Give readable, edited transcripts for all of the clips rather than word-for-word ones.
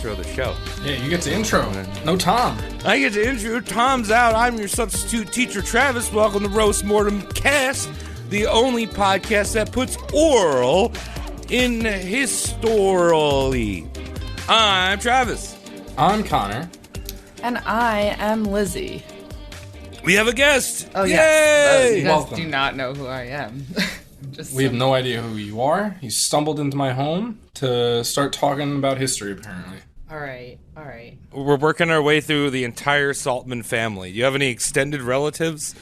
intro the show. Yeah, you get to intro. No Tom. I get to intro. Tom's out. I'm your substitute teacher, Travis. Welcome to Roast Mortem Cast, the only podcast that puts oral in historally. I'm Travis. I'm Connor. And I am Lizzie. We have a guest. Oh, yes. Yay! You guys Welcome. do not know who I am. We have no idea who you are. You stumbled into my home to start talking about history, apparently. All right. We're working our way through the entire Saltman family. Do you have any extended relatives?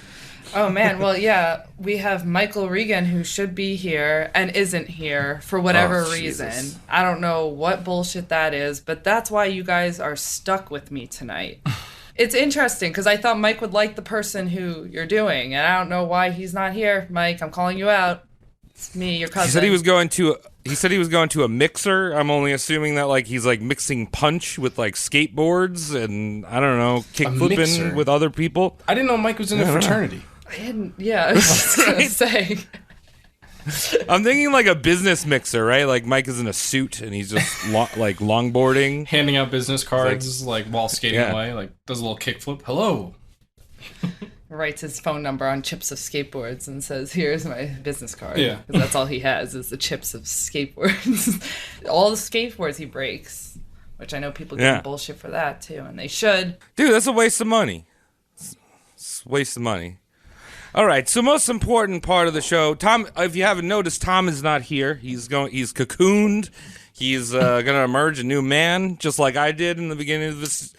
Oh, man. Well, yeah, we have Michael Regan, who should be here and isn't here for whatever reason. Jesus. I don't know what bullshit that is, but that's why you guys are stuck with me tonight. It's interesting, because I thought Mike would like the person who you're doing, and I don't know why he's not here. Mike, I'm calling you out. It's me, your cousin. He said he was going to a mixer. I'm only assuming that he's mixing punch with skateboards and I don't know, kick flipping with other people. I didn't know Mike was in a fraternity. I was just going to say. I'm thinking a business mixer, right? Mike is in a suit and he's just longboarding. Handing out business cards while skating away. Does a little kickflip. Hello. Writes his phone number on chips of skateboards and says, here's my business card. Yeah. Because that's all he has is the chips of skateboards. All the skateboards he breaks, which I know people give him bullshit for that too, and they should. Dude, that's a waste of money. It's a waste of money. All right, so most important part of the show, Tom, if you haven't noticed, Tom is not here. He's cocooned. He's going to emerge a new man, just like I did in the beginning of this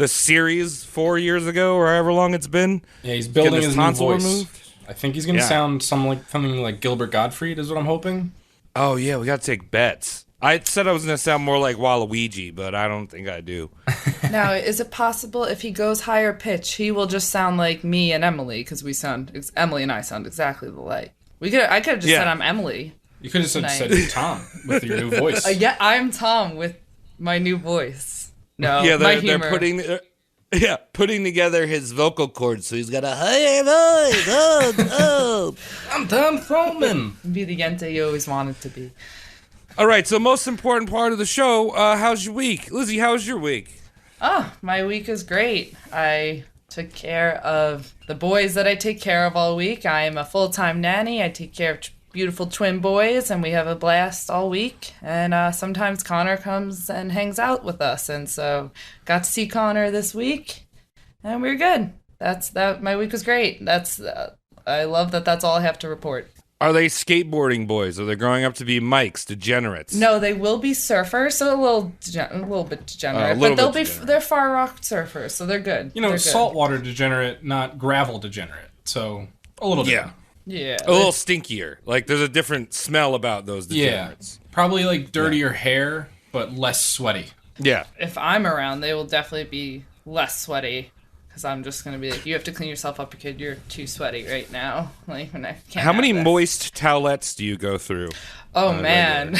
series 4 years ago, or however long it's been. Yeah, he's building his new voice. Removed. I think he's going to sound something like Gilbert Gottfried is what I'm hoping. Oh, yeah, we got to take bets. I said I was going to sound more like Waluigi, but I don't think I do. Now, is it possible if he goes higher pitch, he will just sound like me and Emily, because Emily and I sound exactly alike. I could have just said I'm Emily. You could have said Tom with your new voice. Yeah, I'm Tom with my new voice. No, yeah, my they're humor. putting together his vocal cords, so he's got a higher voice. Oh. I'm Tom Froman. Be the Yente you always wanted to be. All right, so most important part of the show, how's your week? Lizzie, how's your week? Oh, my week is great. I took care of the boys that I take care of all week. I am a full-time nanny. I take care of beautiful twin boys, and we have a blast all week. And sometimes Connor comes and hangs out with us, and so got to see Connor this week, and we're good. My week was great. I love that. That's all I have to report. Are they skateboarding boys? Are they growing up to be Mikes, degenerates? No, they will be surfers, so a little bit degenerate, but they're Far Rock surfers, so they're good. You know, saltwater degenerate, not gravel degenerate. So a little different. Yeah. A little stinkier. There's a different smell about those degenerates. Yeah. Probably dirtier hair, but less sweaty. Yeah. If I'm around, they will definitely be less sweaty. Because I'm just going to be you have to clean yourself up, kid. You're too sweaty right now. And I can't. How many moist towelettes do you go through? Oh, man.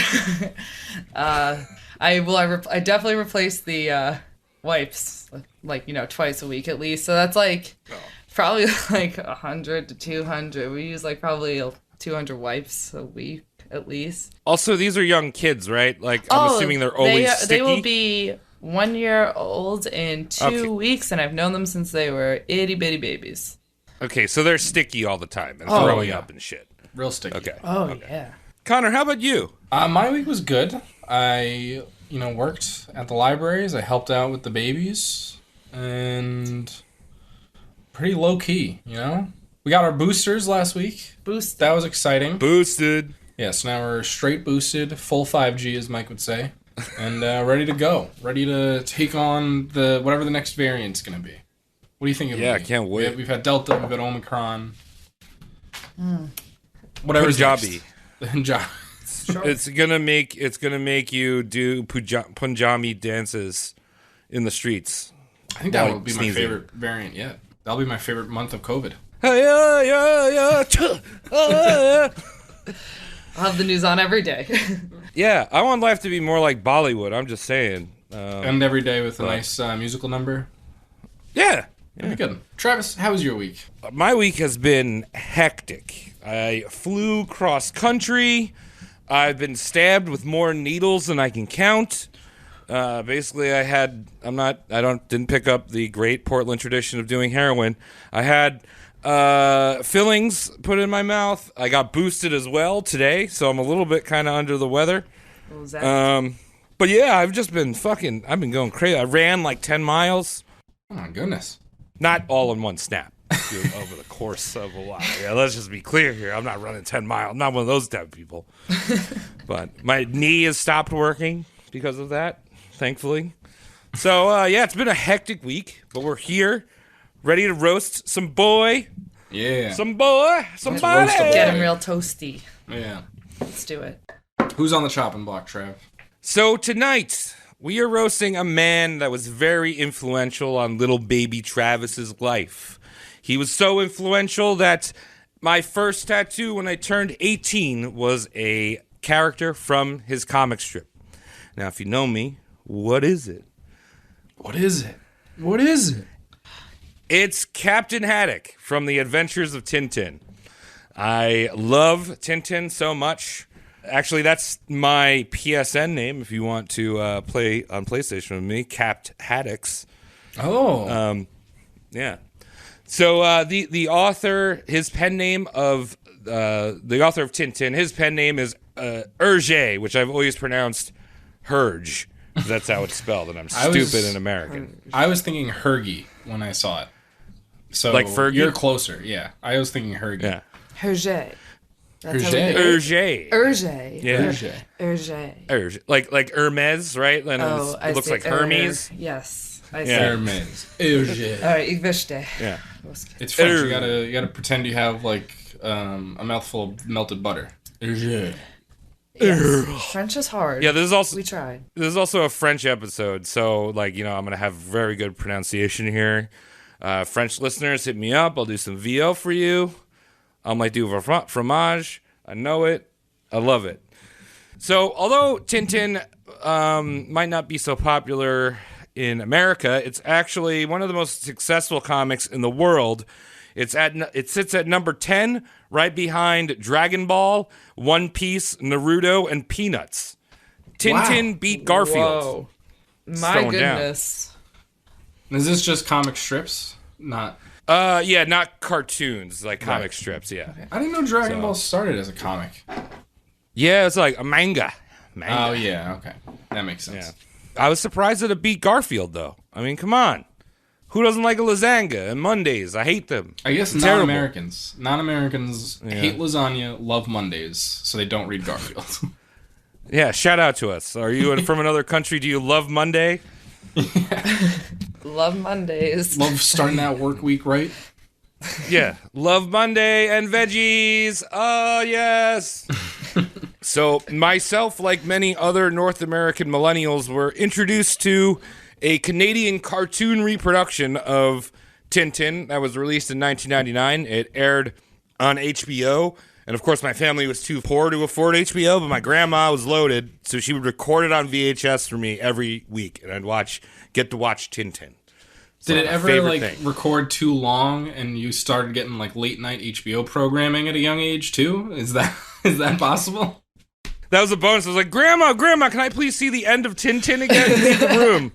I definitely replace the wipes, twice a week at least. So that's probably 100 to 200. We use probably 200 wipes a week at least. Also, these are young kids, right? I'm assuming they're always sticky. They will be 1 year old in 2 weeks, and I've known them since they were itty bitty babies. Okay, so they're sticky all the time and throwing up and shit. Real sticky. Okay. Yeah. Connor, how about you? My week was good. I, worked at the libraries. I helped out with the babies, and pretty low key, We got our boosters last week. That was exciting. Boosted. Yeah, so now we're straight boosted, full 5G, as Mike would say, and ready to go. Ready to take on whatever the next variant's going to be. What do you think it will be? Yeah, I can't wait. We've had Delta, we've had Omicron. Whatever's Punjabi. Punjabi. Sure. It's gonna make you do Punjabi dances in the streets. I think that would be my favorite variant yet. That'll be my favorite month of COVID. I'll have the news on every day. Yeah, I want life to be more like Bollywood. I'm just saying. End every day with a nice musical number. Yeah. That'd be good. Travis, how was your week? My week has been hectic. I flew cross country. I've been stabbed with more needles than I can count. Basically, didn't pick up the great Portland tradition of doing heroin. I had fillings put in my mouth. I got boosted as well today, so I'm a little bit kind of under the weather. But yeah, I've been going crazy. I ran like 10 miles. Oh my goodness. Not all in one snap. Over the course of a while. Yeah, let's just be clear here. I'm not running 10 miles. I'm not one of those type of people. But my knee has stopped working because of that, thankfully. So, it's been a hectic week, but we're here, ready to roast some boy. Yeah. Somebody. Get him real toasty. Yeah. Let's do it. Who's on the chopping block, Trev? So tonight, we are roasting a man that was very influential on little baby Travis's life. He was so influential that my first tattoo when I turned 18 was a character from his comic strip. Now, if you know me, what is it? What is it? It's Captain Haddock from the Adventures of Tintin. I love Tintin so much. Actually, that's my PSN name if you want to play on PlayStation with me, Capt Haddocks. Oh. Yeah. So the author, his pen name of the author of Tintin, his pen name is Hergé, which I've always pronounced Hergé. That's how it's spelled, and I'm stupid and American. I was thinking Hergé when I saw it. So like Fergie? You're closer, yeah. I was thinking Hergé. Yeah. Hergé. Hergé. Hergé. Yeah. Hergé. Like Hermes, right? And it looks like Hermes. Yes. I Yeah. Hermes. Hergé. All right, ich verstehe. Yeah. It's French. You gotta pretend you have like a mouthful of melted butter. Hergé. Yes. French is hard. Yeah, we tried. There's also a French episode, so I'm gonna have very good pronunciation here. French listeners, hit me up. I'll do some VO for you. I might do fromage. I know it. I love it. So, although Tintin might not be so popular in America, it's actually one of the most successful comics in the world. It sits at number 10, right behind Dragon Ball, One Piece, Naruto, and Peanuts. Tintin beat Garfield. Whoa. My goodness. Is this just comic strips? Not. Not cartoons, like comic strips. Yeah. Okay. I didn't know Dragon Ball started as a comic. Yeah, it's like a manga. Oh yeah, okay, that makes sense. Yeah. I was surprised that it beat Garfield, though. I mean, come on. Who doesn't like a lasagna and Mondays? I hate them. I guess non-Americans. Non-Americans hate lasagna, love Mondays, so they don't read Garfield. Yeah, shout out to us. Are you from another country? Do you love Monday? Yeah. Love Mondays. Love starting that work week right. Yeah, love Monday and veggies. Oh, yes. So myself, like many other North American millennials, were introduced to a Canadian cartoon reproduction of Tintin that was released in 1999. It aired on HBO. And, of course, my family was too poor to afford HBO, but my grandma was loaded, so she would record it on VHS for me every week, and I'd get to watch Tintin. Did it ever record too long, and you started getting late night HBO programming at a young age too? Is that possible? That was a bonus. I was like, Grandma, can I please see the end of Tintin again? Leave the room.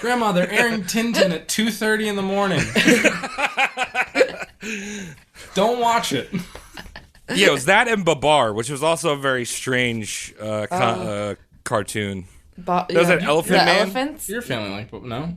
Grandma, they're airing Tintin at 2:30 in the morning. Don't watch it. Yeah, it was that and Babar, which was also a very strange cartoon. That was an elephant man. Elephants? Your family no?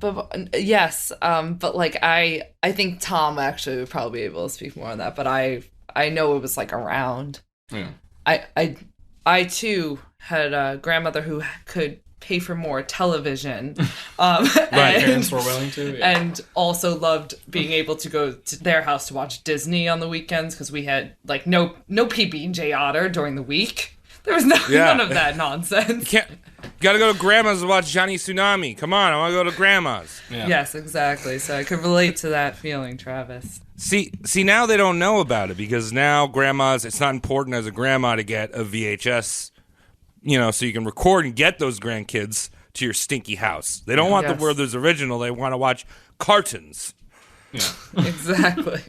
Yes, but I think Tom actually would probably be able to speak more on that. But I know it was around. Yeah. I too had a grandmother who could pay for more television. Right, parents were willing to. Yeah. And also loved being able to go to their house to watch Disney on the weekends because we had no PB&J Otter during the week. There was none of that nonsense. You gotta go to Grandma's to watch Johnny Tsunami. Come on, I want to go to Grandma's. Yeah. Yes, exactly. So I could relate to that feeling, Travis. See, now they don't know about it because now Grandma's, it's not important as a grandma to get a VHS, so you can record and get those grandkids to your stinky house. They don't want the Werther's original. They want to watch cartoons. Yeah. Exactly.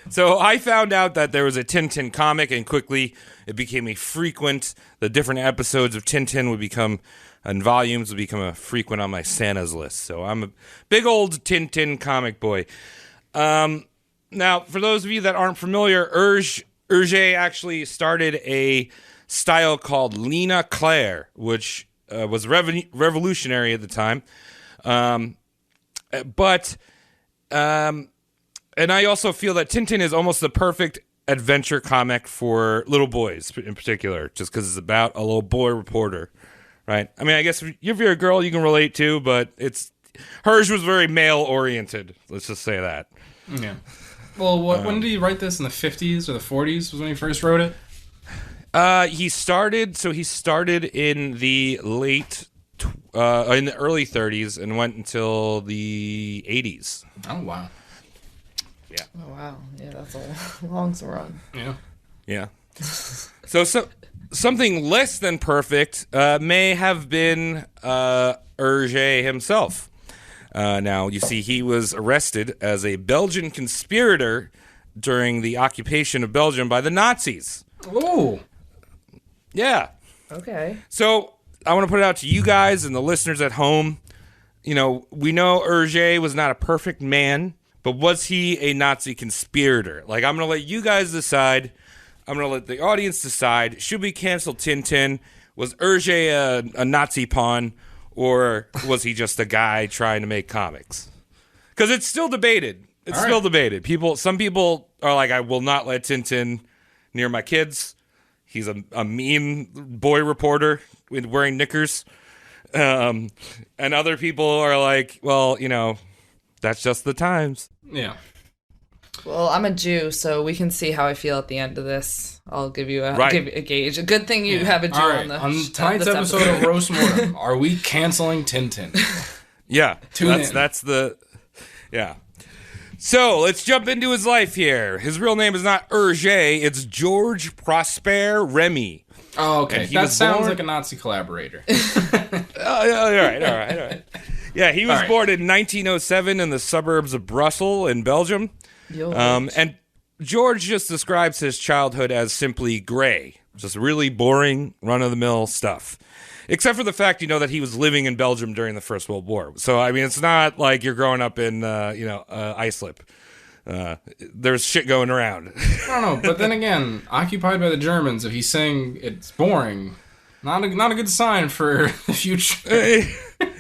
So I found out that there was a Tintin comic, and quickly it became a frequent. The different episodes of Tintin would become, and volumes would become a frequent on my Santa's list. So I'm a big old Tintin comic boy. Now, for those of you that aren't familiar, Hergé actually started a style called Lena Claire, which was revolutionary at the time. And I also feel that Tintin is almost the perfect adventure comic for little boys in particular, just because it's about a little boy reporter, right? I mean, I guess if you're a girl, you can relate to, but hers was very male-oriented. Let's just say that. Yeah. Well, when did he write this? In the 50s or the 40s was when he first wrote it? He started in the in the early 30s and went until the 80s. Oh, wow. Yeah. Oh, wow. Yeah, that's a long run. Yeah. Yeah. So something less than perfect may have been Hergé himself. Now, you see, he was arrested as a Belgian conspirator during the occupation of Belgium by the Nazis. Oh. Yeah. Okay. So I want to put it out to you guys and the listeners at home. You know, we know Hergé was not a perfect man, but was he a Nazi conspirator? Like, I'm going to let you guys decide. I'm going to let the audience decide. Should we cancel Tintin? Was Hergé a Nazi pawn? Or was he just a guy trying to make comics? Because it's still debated. Debated. Some people are like, I will not let Tintin near my kids. He's a mean boy reporter wearing knickers. And other people are like, well, you know, that's just the times. Yeah. Well, I'm a Jew, so we can see how I feel at the end of this. I'll give you a gauge. A good thing you have a Jew on tonight's episode of Roast Mortem. Are we canceling Tintin? Yeah, that's the So let's jump into his life here. His real name is not Hergé; it's George Prosper Remy. Oh, okay. That sounds like a Nazi collaborator. All right. Yeah, he was born in 1907 in the suburbs of Brussels in Belgium. And George just describes his childhood as simply gray, just really boring, run-of-the-mill stuff. Except for the fact, that he was living in Belgium during the First World War. So, I mean, it's not like you're growing up in, Islip. There's shit going around. I don't know, but then again, occupied by the Germans, if he's saying it's boring, not a good sign for the future.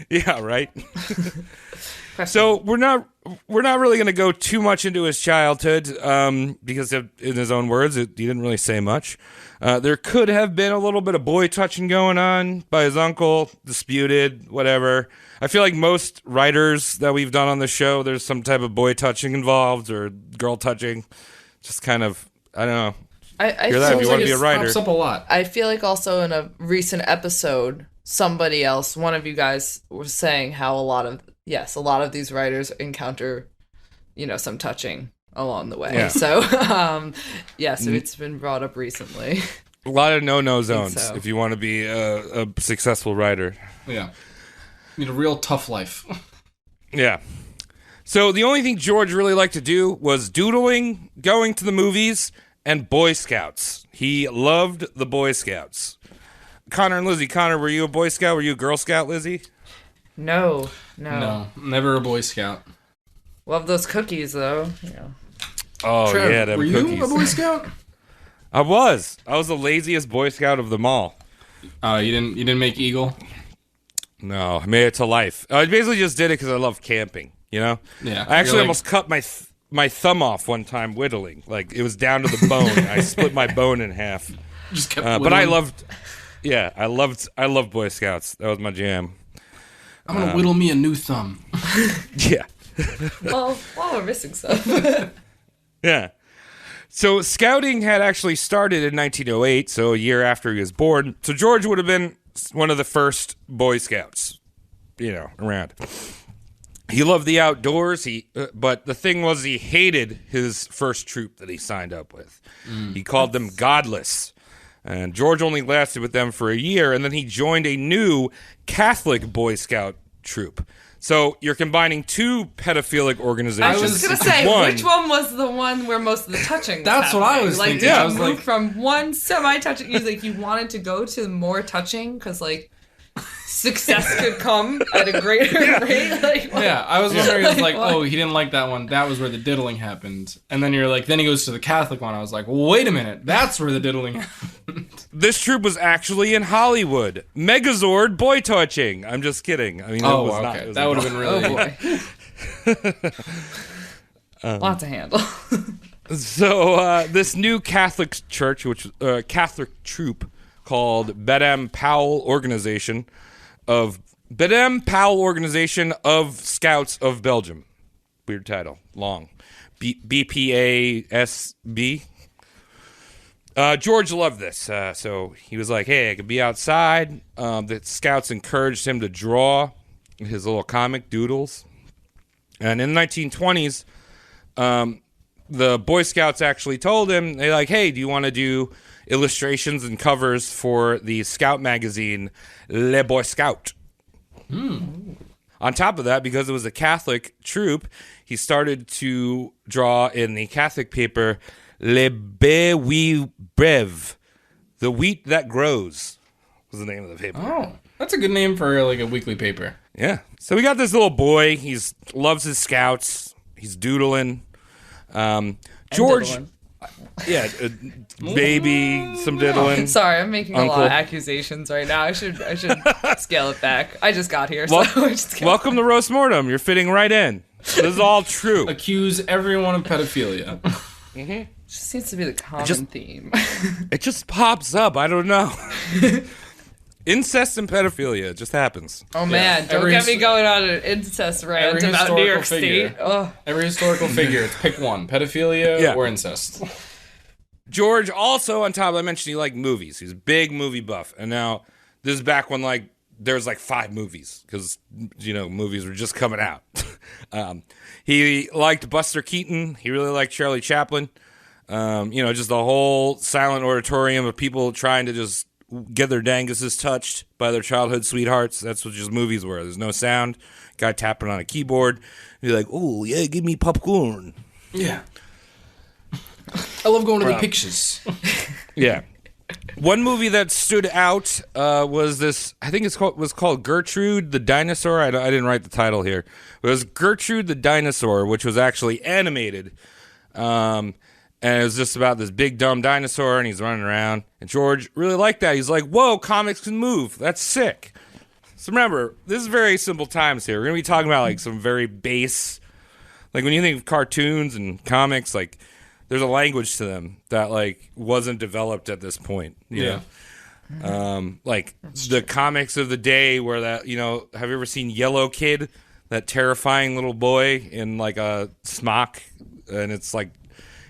Yeah, right? So we're not really going to go too much into his childhood because, in his own words, he didn't really say much. There could have been a little bit of boy touching going on by his uncle, disputed, whatever. I feel like most writers that we've done on the show, there's some type of boy touching involved or girl touching. Just kind of, I don't know. I Hear that if you want to be a writer. Pops up a lot. I feel like also in a recent episode, somebody else, one of you guys, was saying how a lot of these writers encounter, some touching along the way. Yeah. So, so it's been brought up recently. A lot of no-no zones so. if you want to be a successful writer. Yeah. You need a real tough life. Yeah. So the only thing George really liked to do was doodling, going to the movies, and Boy Scouts. He loved the Boy Scouts. Connor and Lizzie. Connor, were you a Boy Scout? Were you a Girl Scout, Lizzie? No. No, never a Boy Scout. Love those cookies, though. Oh, Trev, yeah, them were cookies. you a Boy Scout? I was the laziest Boy Scout of them all. You didn't make Eagle? No, I made it to life. I basically just did it because I love camping, Yeah. I actually almost cut my thumb off one time whittling. Like, it was down to the bone. I split my bone in half. Just kept but I loved Boy Scouts. That was my jam. I'm going to whittle me a new thumb. Yeah. Well, while we're missing stuff. Yeah. So scouting had actually started in 1908, so a year after he was born. So George would have been one of the first Boy Scouts, around. He loved the outdoors, but the thing was he hated his first troop that he signed up with. He called them godless. And George only lasted with them for a year, and then he joined a new Catholic Boy Scout troop. So you're combining two pedophilic organizations. I was just gonna say, which one was the one where most of the touching? That's what I was thinking. Did I you was move like, from one semi-touching? You wanted to go to more touching because success could come at a greater rate. Yeah, I was wondering, oh, he didn't like that one. That was where the diddling happened. And then you're like, then he goes to the Catholic one. I was like, well, wait a minute, that's where the diddling happened. This troop was actually in Hollywood. Megazord boy touching. I'm just kidding. I mean, Oh, it was okay. not. It was That would have been really. Oh boy, lot to handle. So this new Catholic church, Catholic troop called Bedem Powell Organization of Scouts of Belgium. Weird title, long. BPASB. George loved this, so he was like, "Hey, I could be outside." The Scouts encouraged him to draw his little comic doodles, and in the 1920s, the Boy Scouts actually told him, "They're like, hey, do you want to do illustrations and covers for the Scout magazine Le Boy Scout?" On top of that, because it was a Catholic troop, he started to draw in the Catholic paper Le Béwi Brev, the wheat that grows, was the name of the paper. Oh, that's a good name for a weekly paper. Yeah. So we got this little boy. He's loves his Scouts. He's doodling. George. Diddling. Yeah, baby, some diddling. Sorry, I'm making a lot Uncle. of accusations right now. I should scale it back. I just got here, so I just Welcome to Roast Mortem. You're fitting right in. This is all true. Accuse everyone of pedophilia. just seems to be the common theme. It just pops up. I don't know. Incest and pedophilia. It just happens. Oh man, don't get me going on an incest rant about New York State. Oh. Every historical figure, pick one: pedophilia or incest. George also, on top of that, I mentioned he liked movies. He's a big movie buff. And now, this is back when there was 5 movies because, movies were just coming out. He liked Buster Keaton. He really liked Charlie Chaplin. Just the whole silent auditorium of people trying to just get their danguses touched by their childhood sweethearts. That's what just movies were. There's no sound. Guy tapping on a keyboard. You're like, oh, yeah, give me popcorn. Yeah. I love going to the pictures. Yeah. One movie that stood out was this, I think was called Gertrude the Dinosaur. I didn't write the title here. It was Gertrude the Dinosaur, which was actually animated. And it was just about this big dumb dinosaur, and he's running around. And George really liked that. He's like, whoa, comics can move. That's sick. So remember, this is very simple times here. We're going to be talking about some very base, when you think of cartoons and comics, there's a language to them that wasn't developed at this point. You know? The comics of the day where that, have you ever seen Yellow Kid? That terrifying little boy in a smock, and it's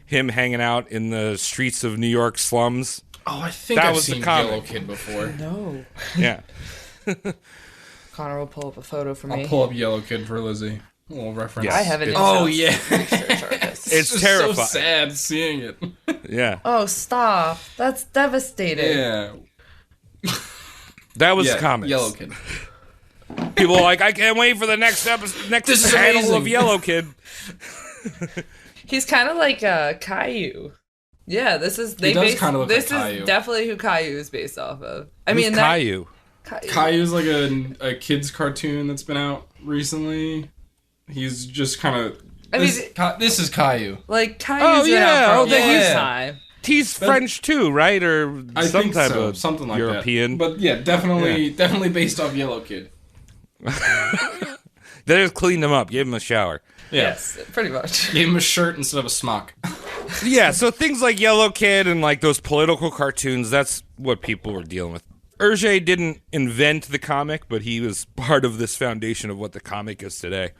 him hanging out in the streets of New York slums. Oh, I think I've seen Yellow Kid before. No. Yeah. Connor will pull up a photo for me. I'll pull up Yellow Kid for Lizzie. A little reference. I haven't. Oh yeah. It's terrifying. So sad seeing it. Yeah. Oh, stop! That's devastating. Yeah. That was comics. Yellow Kid. People are like, I can't wait for the next episode, next panel of Yellow Kid. He's kind of like Caillou. Yeah, this is definitely who Caillou is based off of. Who's Caillou? Caillou's a kid's cartoon that's been out recently. He's just kind of. This is Caillou. Caillou's been out for a long time. He's French too, right? Or some type of something like European. That. But yeah, definitely based off Yellow Kid. They just cleaned him up, gave him a shower. Yeah. Yes, pretty much. Gave him a shirt instead of a smock. Yeah, so things like Yellow Kid and those political cartoons, that's what people were dealing with. Hergé didn't invent the comic, but he was part of this foundation of what the comic is today.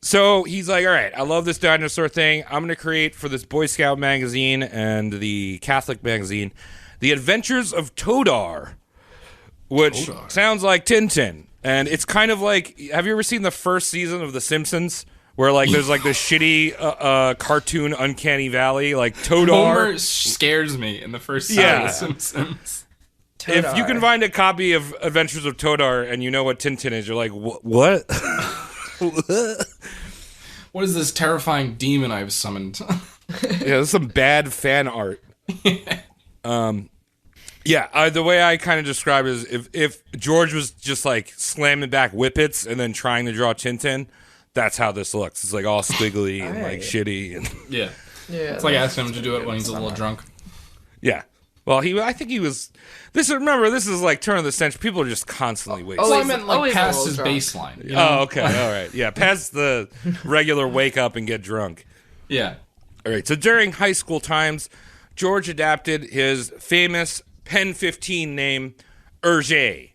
So he's like, all right, I love this dinosaur thing. I'm going to create for this Boy Scout magazine and the Catholic magazine, The Adventures of Todar, which sounds like Tintin. And it's kind of have you ever seen the first season of The Simpsons? Where there's this shitty cartoon Uncanny Valley, Todar. Homer scares me in the first season of The Simpsons. if you can find a copy of Adventures of Todar and you know what Tintin is, you're like, what? What is this terrifying demon I've summoned? Yeah, there's some bad fan art. The way I kind of describe it is if George was just like slamming back whippets and then trying to draw Tintin, that's how this looks. It's like all squiggly and like shitty. And Yeah. Yeah. It's like asking him to do it when he's a little drunk. yeah. Well, I think he was. Remember, this is like turn of the century. People are just constantly wasting. Well, I meant like always a past little his drunk. baseline. You know? Oh, okay, all right, yeah, past the regular wake up and get drunk. Yeah. All right, so during high school times, George adapted his famous Pen 15 name, Hergé,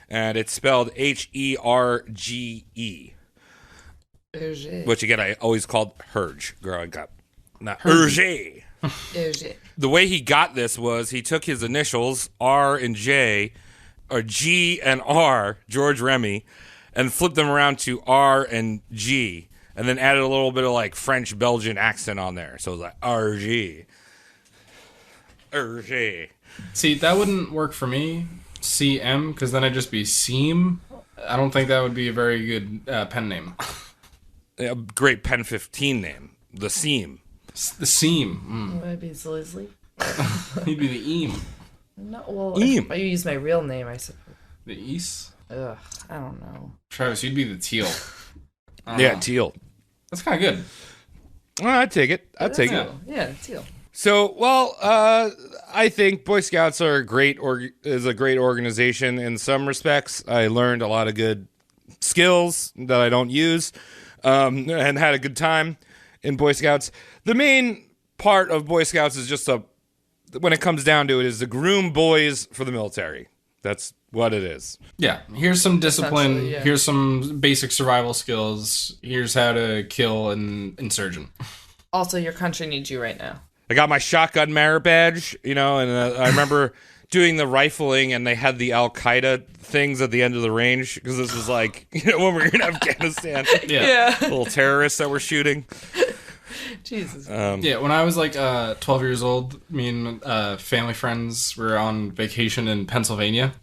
and it's spelled Herge, Hergé. which again I always called Herge growing up, not Hergé. Hergé. The way he got this was he took his initials R and J, or G and R, George Remy, and flipped them around to R and G, and then added a little bit of like French Belgian accent on there. So it was like RG. Hergé. See, that wouldn't work for me, CM, because then I'd just be Seam. I don't think that would be a very good pen name. A great Pen 15 name, the Seam. The Seam. Maybe it's Leslie. He'd be the Eam. No, well, Eam. if I use my real name, I suppose. The East. Ugh, I don't know. Travis, you'd be the Teal. Yeah, teal. That's kind of good. Well, I'd take it. I'd take it. Teal. Yeah, teal. So, I think Boy Scouts are is a great organization in some respects. I learned a lot of good skills that I don't use, and had a good time in Boy Scouts. The main part of Boy Scouts is just when it comes down to it, is to groom boys for the military. That's what it is. Yeah, here's some discipline. Essentially, yeah. Here's some basic survival skills. Here's how to kill an insurgent. Also, your country needs you right now. I got my shotgun merit badge, and I remember doing the rifling, and they had the Al Qaeda things at the end of the range, because this was like, when we were in Afghanistan. Yeah. Little terrorists that were shooting. Jesus. Yeah, when I was like 12 years old, me and family friends were on vacation in Pennsylvania,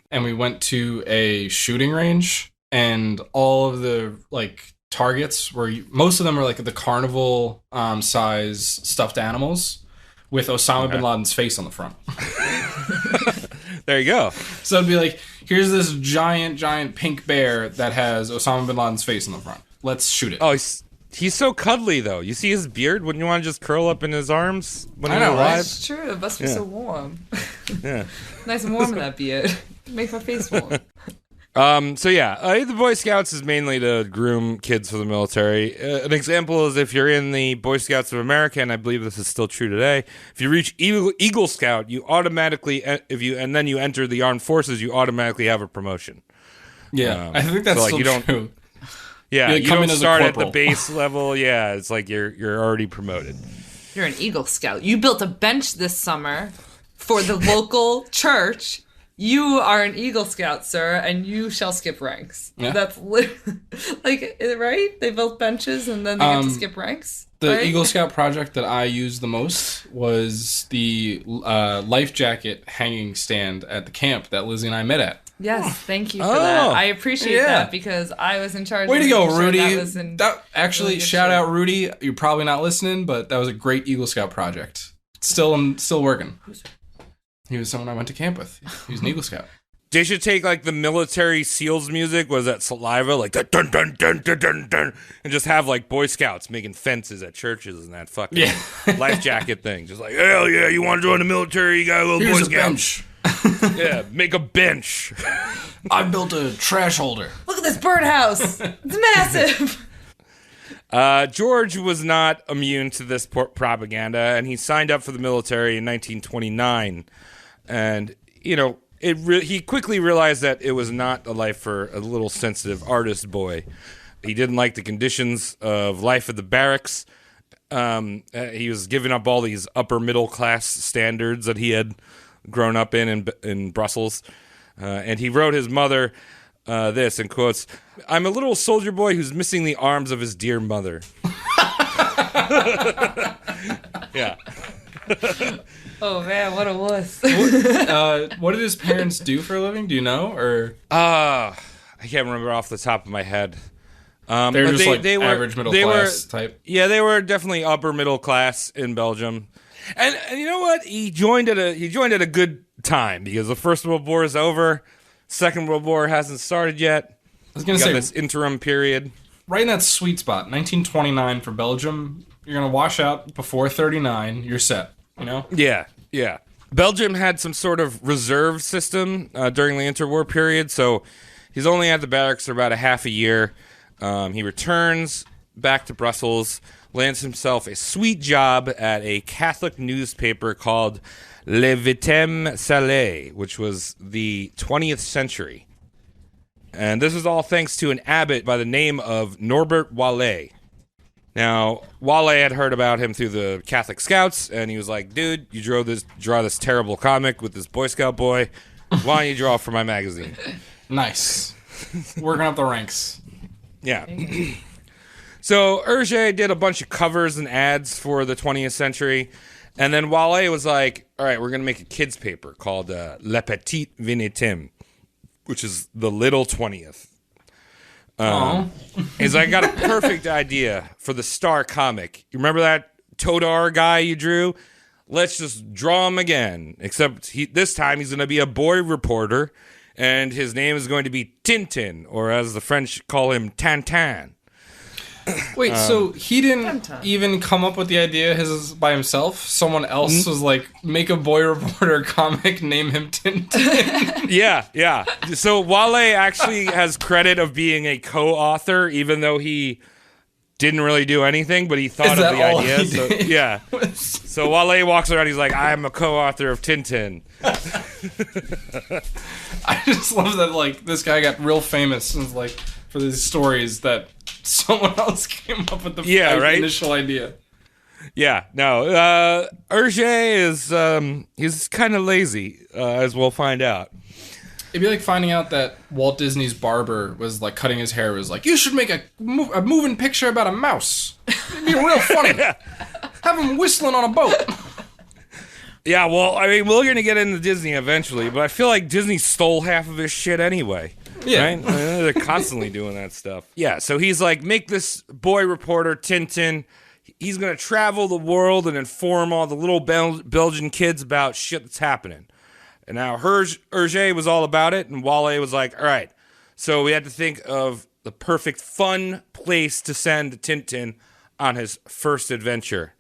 and we went to a shooting range, and all of the like targets most of them were like the carnival size stuffed animals with Osama bin Laden's face on the front. There you go. So it'd be like, here's this giant pink bear that has Osama bin Laden's face on the front. Let's shoot it. Oh, he's so cuddly, though. You see his beard? Wouldn't you want to just curl up in his arms when I he's know, right? alive? It's true. It must be so warm. Yeah. Nice and warm in that beard. Make my face warm. The Boy Scouts is mainly to groom kids for the military. An example is if you're in the Boy Scouts of America, and I believe this is still true today. If you reach Eagle Scout, you automatically, and then you enter the armed forces, you automatically have a promotion. Yeah, I think that's still true. Yeah, like you come don't in as a start at the corporal. base level. Yeah, it's like you're already promoted. You're an Eagle Scout. You built a bench this summer for the local church. You are an Eagle Scout, sir, and you shall skip ranks. Yeah. That's like, right? They built benches and then they get to skip ranks. The right? Eagle Scout project that I used the most was the life jacket hanging stand at the camp that Lizzie and I met at. Yes, thank you for that. I appreciate yeah. that because I was in charge. Way of to go, making sure Rudy! That was in Actually, really good shout shape. out Rudy. You're probably not listening, but that was a great Eagle Scout project. Still working. He was someone I went to camp with. He was an Eagle Scout. They should take like the military SEALs music, was that saliva, like the dun dun dun dun dun dun, and just have like Boy Scouts making fences at churches and that fucking life jacket thing. Just like, hell yeah, you want to join the military? You got a little Here's Boy a Scout. bench. Yeah, make a bench. I built a trash holder. Look at this birdhouse. It's massive. George was not immune to this propaganda, and he signed up for the military in 1929. And, he quickly realized that it was not a life for a little sensitive artist boy. He didn't like the conditions of life at the barracks. He was giving up all these upper middle class standards that he had grown up in Brussels. And he wrote his mother this, in quotes, "I'm a little soldier boy who's missing the arms of his dear mother." Yeah. Oh man, what a wuss. What did his parents do for a living? Do you know? Or I can't remember off the top of my head. they're but just they were average middle they class were, type? Yeah, they were definitely upper middle class in Belgium. And you know what? He joined at a good time because the First World War is over. Second World War hasn't started yet. I was gonna You got say this interim period. right in that sweet spot, 1929 for Belgium. You're gonna wash out before 39. You're set. You know? Yeah, yeah. Belgium had some sort of reserve system during the interwar period, so he's only at the barracks for about a half a year. He returns back to Brussels, lands himself a sweet job at a Catholic newspaper called Le Vitem Salé, which was the 20th century. And this is all thanks to an abbot by the name of Norbert Wallet. Now, Wallet had heard about him through the Catholic Scouts, and he was like, dude, you draw this terrible comic with this Boy Scout boy. Why don't you draw for my magazine? Nice. Working up the ranks. Yeah. So Hergé did a bunch of covers and ads for the 20th century, and then Wallet was like, all right, we're going to make a kids paper called Le Petit Vingtième, which is the little 20th. He's like, I got a perfect idea for the star comic. You remember that Todar guy you drew? Let's just draw him again. Except this time he's going to be a boy reporter, and his name is going to be Tintin, or as the French call him, Tintin. Wait, so he didn't Tintin. even come up with the idea by himself? Someone else was like, make a boy reporter comic, name him Tintin? Yeah. So Wallet actually has credit of being a co-author, even though he didn't really do anything, but he thought Is of the that all idea. he So, did? yeah. So Wallet walks around, he's like, I'm a co-author of Tintin. I just love that, like, this guy got real famous and, like, for these stories that someone else came up with the initial idea. Yeah, no. Hergé is he's kind of lazy, as we'll find out. It'd be like finding out that Walt Disney's barber was, like, cutting his hair, was like, you should make a moving picture about a mouse. It'd be real funny. Have him whistling on a boat. Yeah, well, I mean, we're going to get into Disney eventually, but I feel like Disney stole half of his shit anyway. Yeah. Right? They're constantly doing that stuff. Yeah, so he's like, make this boy reporter, Tintin. He's going to travel the world and inform all the little Belgian kids about shit that's happening. And now Hergé was all about it, and Wallet was like, all right. So we had to think of the perfect fun place to send Tintin on his first adventure.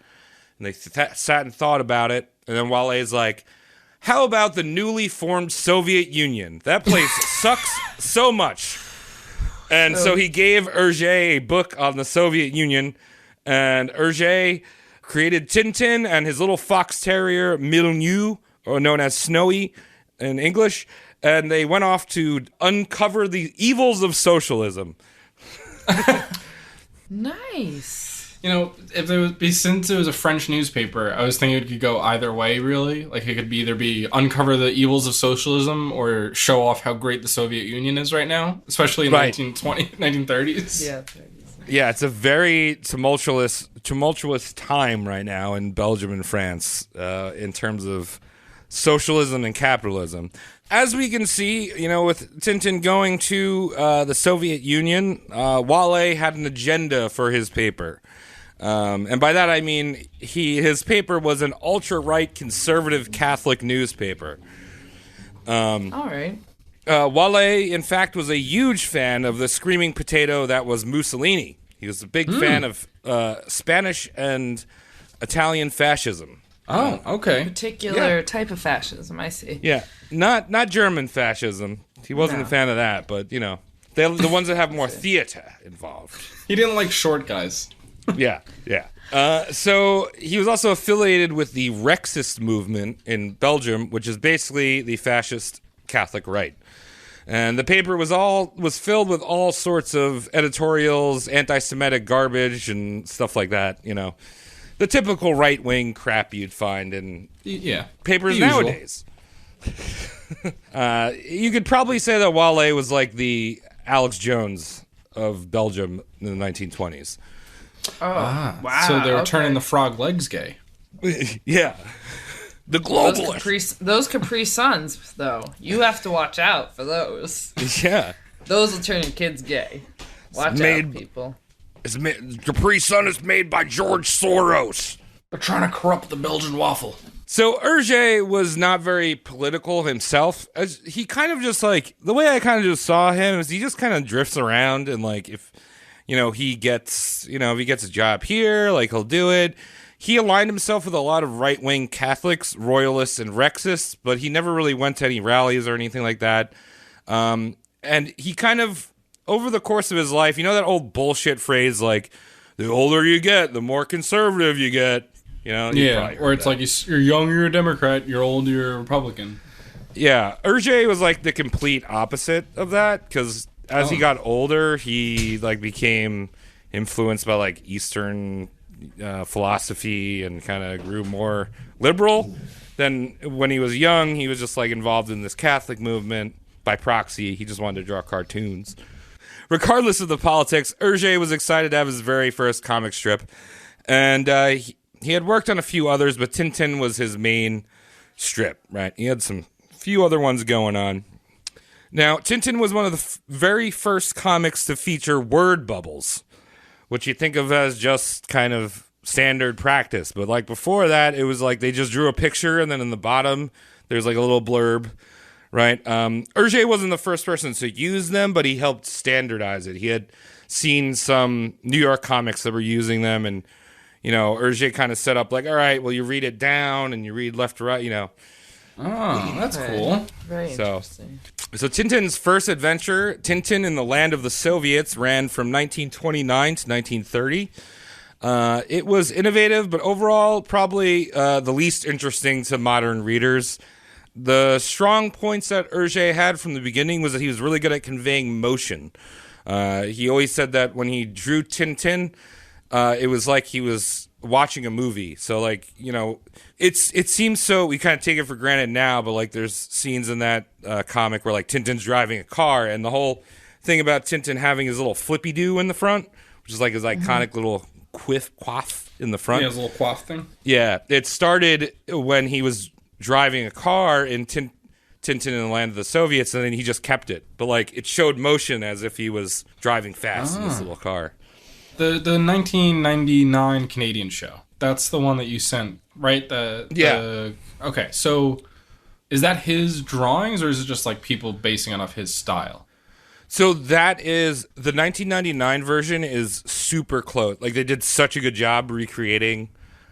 And they sat and thought about it, and then Wallet's like, how about the newly formed Soviet Union? That place sucks so much. And so he gave Hergé a book on the Soviet Union, and Hergé created Tintin and his little fox terrier, Milnew, or known as Snowy in English, and they went off to uncover the evils of socialism. Nice. You know, if it would be, since it was a French newspaper, I was thinking it could go either way, really. Like, it could either be uncover the evils of socialism or show off how great the Soviet Union is right now, especially in the 1930s. Yeah. Yeah, it's a very tumultuous time right now in Belgium and France in terms of socialism and capitalism. As we can see, you know, with Tintin going to the Soviet Union, Wallet had an agenda for his paper. And by that I mean his paper was an ultra-right conservative Catholic newspaper. All right. Wallet, in fact, was a huge fan of the screaming potato that was Mussolini. He was a big fan of Spanish and Italian fascism. Oh, okay. Particular type of fascism, I see. Yeah, not German fascism. He wasn't a fan of that, but, you know, the ones that have more theater involved. He didn't like short guys. Yeah. So he was also affiliated with the Rexist movement in Belgium, which is basically the fascist Catholic right. And the paper was filled with all sorts of editorials, anti-Semitic garbage, and stuff like that. You know, the typical right-wing crap you'd find in papers nowadays. You could probably say that Wallet was like the Alex Jones of Belgium in the 1920s. Oh, wow. So they were turning the frog legs gay. Yeah. The globalist. Those Capri Suns, though, you have to watch out for those. Yeah. Those will turn your kids gay. Watch out, people. Capri Sun is made by George Soros. They're trying to corrupt the Belgian waffle. So Hergé was not very political himself. As he kind of just like, the way I kind of just saw him is he just kind of drifts around, and like if he gets, if he gets a job here, like he'll do it. He aligned himself with a lot of right-wing Catholics, royalists, and Rexists, but he never really went to any rallies or anything like that. And he kind of, over the course of his life, that old bullshit phrase, like, the older you get, the more conservative you get. Yeah, or it's like you're young, you're a Democrat, you're old, you're a Republican. Yeah, Hergé was like the complete opposite of that, because as he got older, he like became influenced by like Eastern philosophy and kind of grew more liberal. Then when he was young, he was just like involved in this Catholic movement by proxy. He just wanted to draw cartoons. Regardless of the politics, Hergé was excited to have his very first comic strip, and he had worked on a few others, but Tintin was his main strip, right? He had some few other ones going on. Now, Tintin was one of the very first comics to feature word bubbles, which you think of as just kind of standard practice. But like before that, it was like they just drew a picture, and then in the bottom, there's like a little blurb, right? Hergé wasn't the first person to use them, but he helped standardize it. He had seen some New York comics that were using them, and Hergé kind of set up like, all right, well, you read it down and you read left to right, Oh, that's cool. Very interesting. So Tintin's first adventure, Tintin in the Land of the Soviets, ran from 1929 to 1930. It was innovative, but overall probably the least interesting to modern readers. The strong points that Hergé had from the beginning was that he was really good at conveying motion. He always said that when he drew Tintin, it was like he was watching a movie. So like, it seems so, we kind of take it for granted now, but like there's scenes in that comic where like Tintin's driving a car, and the whole thing about Tintin having his little flippy-do in the front, which is like his iconic little quaff in the front. Yeah, his little quaff thing. Yeah, it started when he was driving a car in Tintin in the Land of the Soviets, and then he just kept it. But like it showed motion as if he was driving fast in this little car. The 1999 Canadian show. That's the one that you sent, right? Okay, so is that his drawings, or is it just like people basing it off his style? So that is, the 1999 version is super close. Like they did such a good job recreating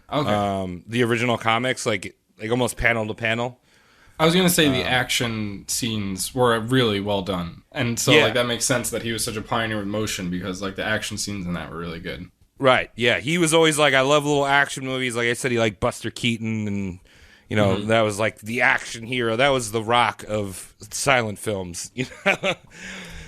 the original comics, like almost panel to panel. I was going to say the action scenes were really well done. And so like that makes sense that he was such a pioneer with motion, because like the action scenes in that were really good. Right. Yeah. He was always like, I love little action movies. Like I said, he liked Buster Keaton, and that was like the action hero. That was the Rock of silent films.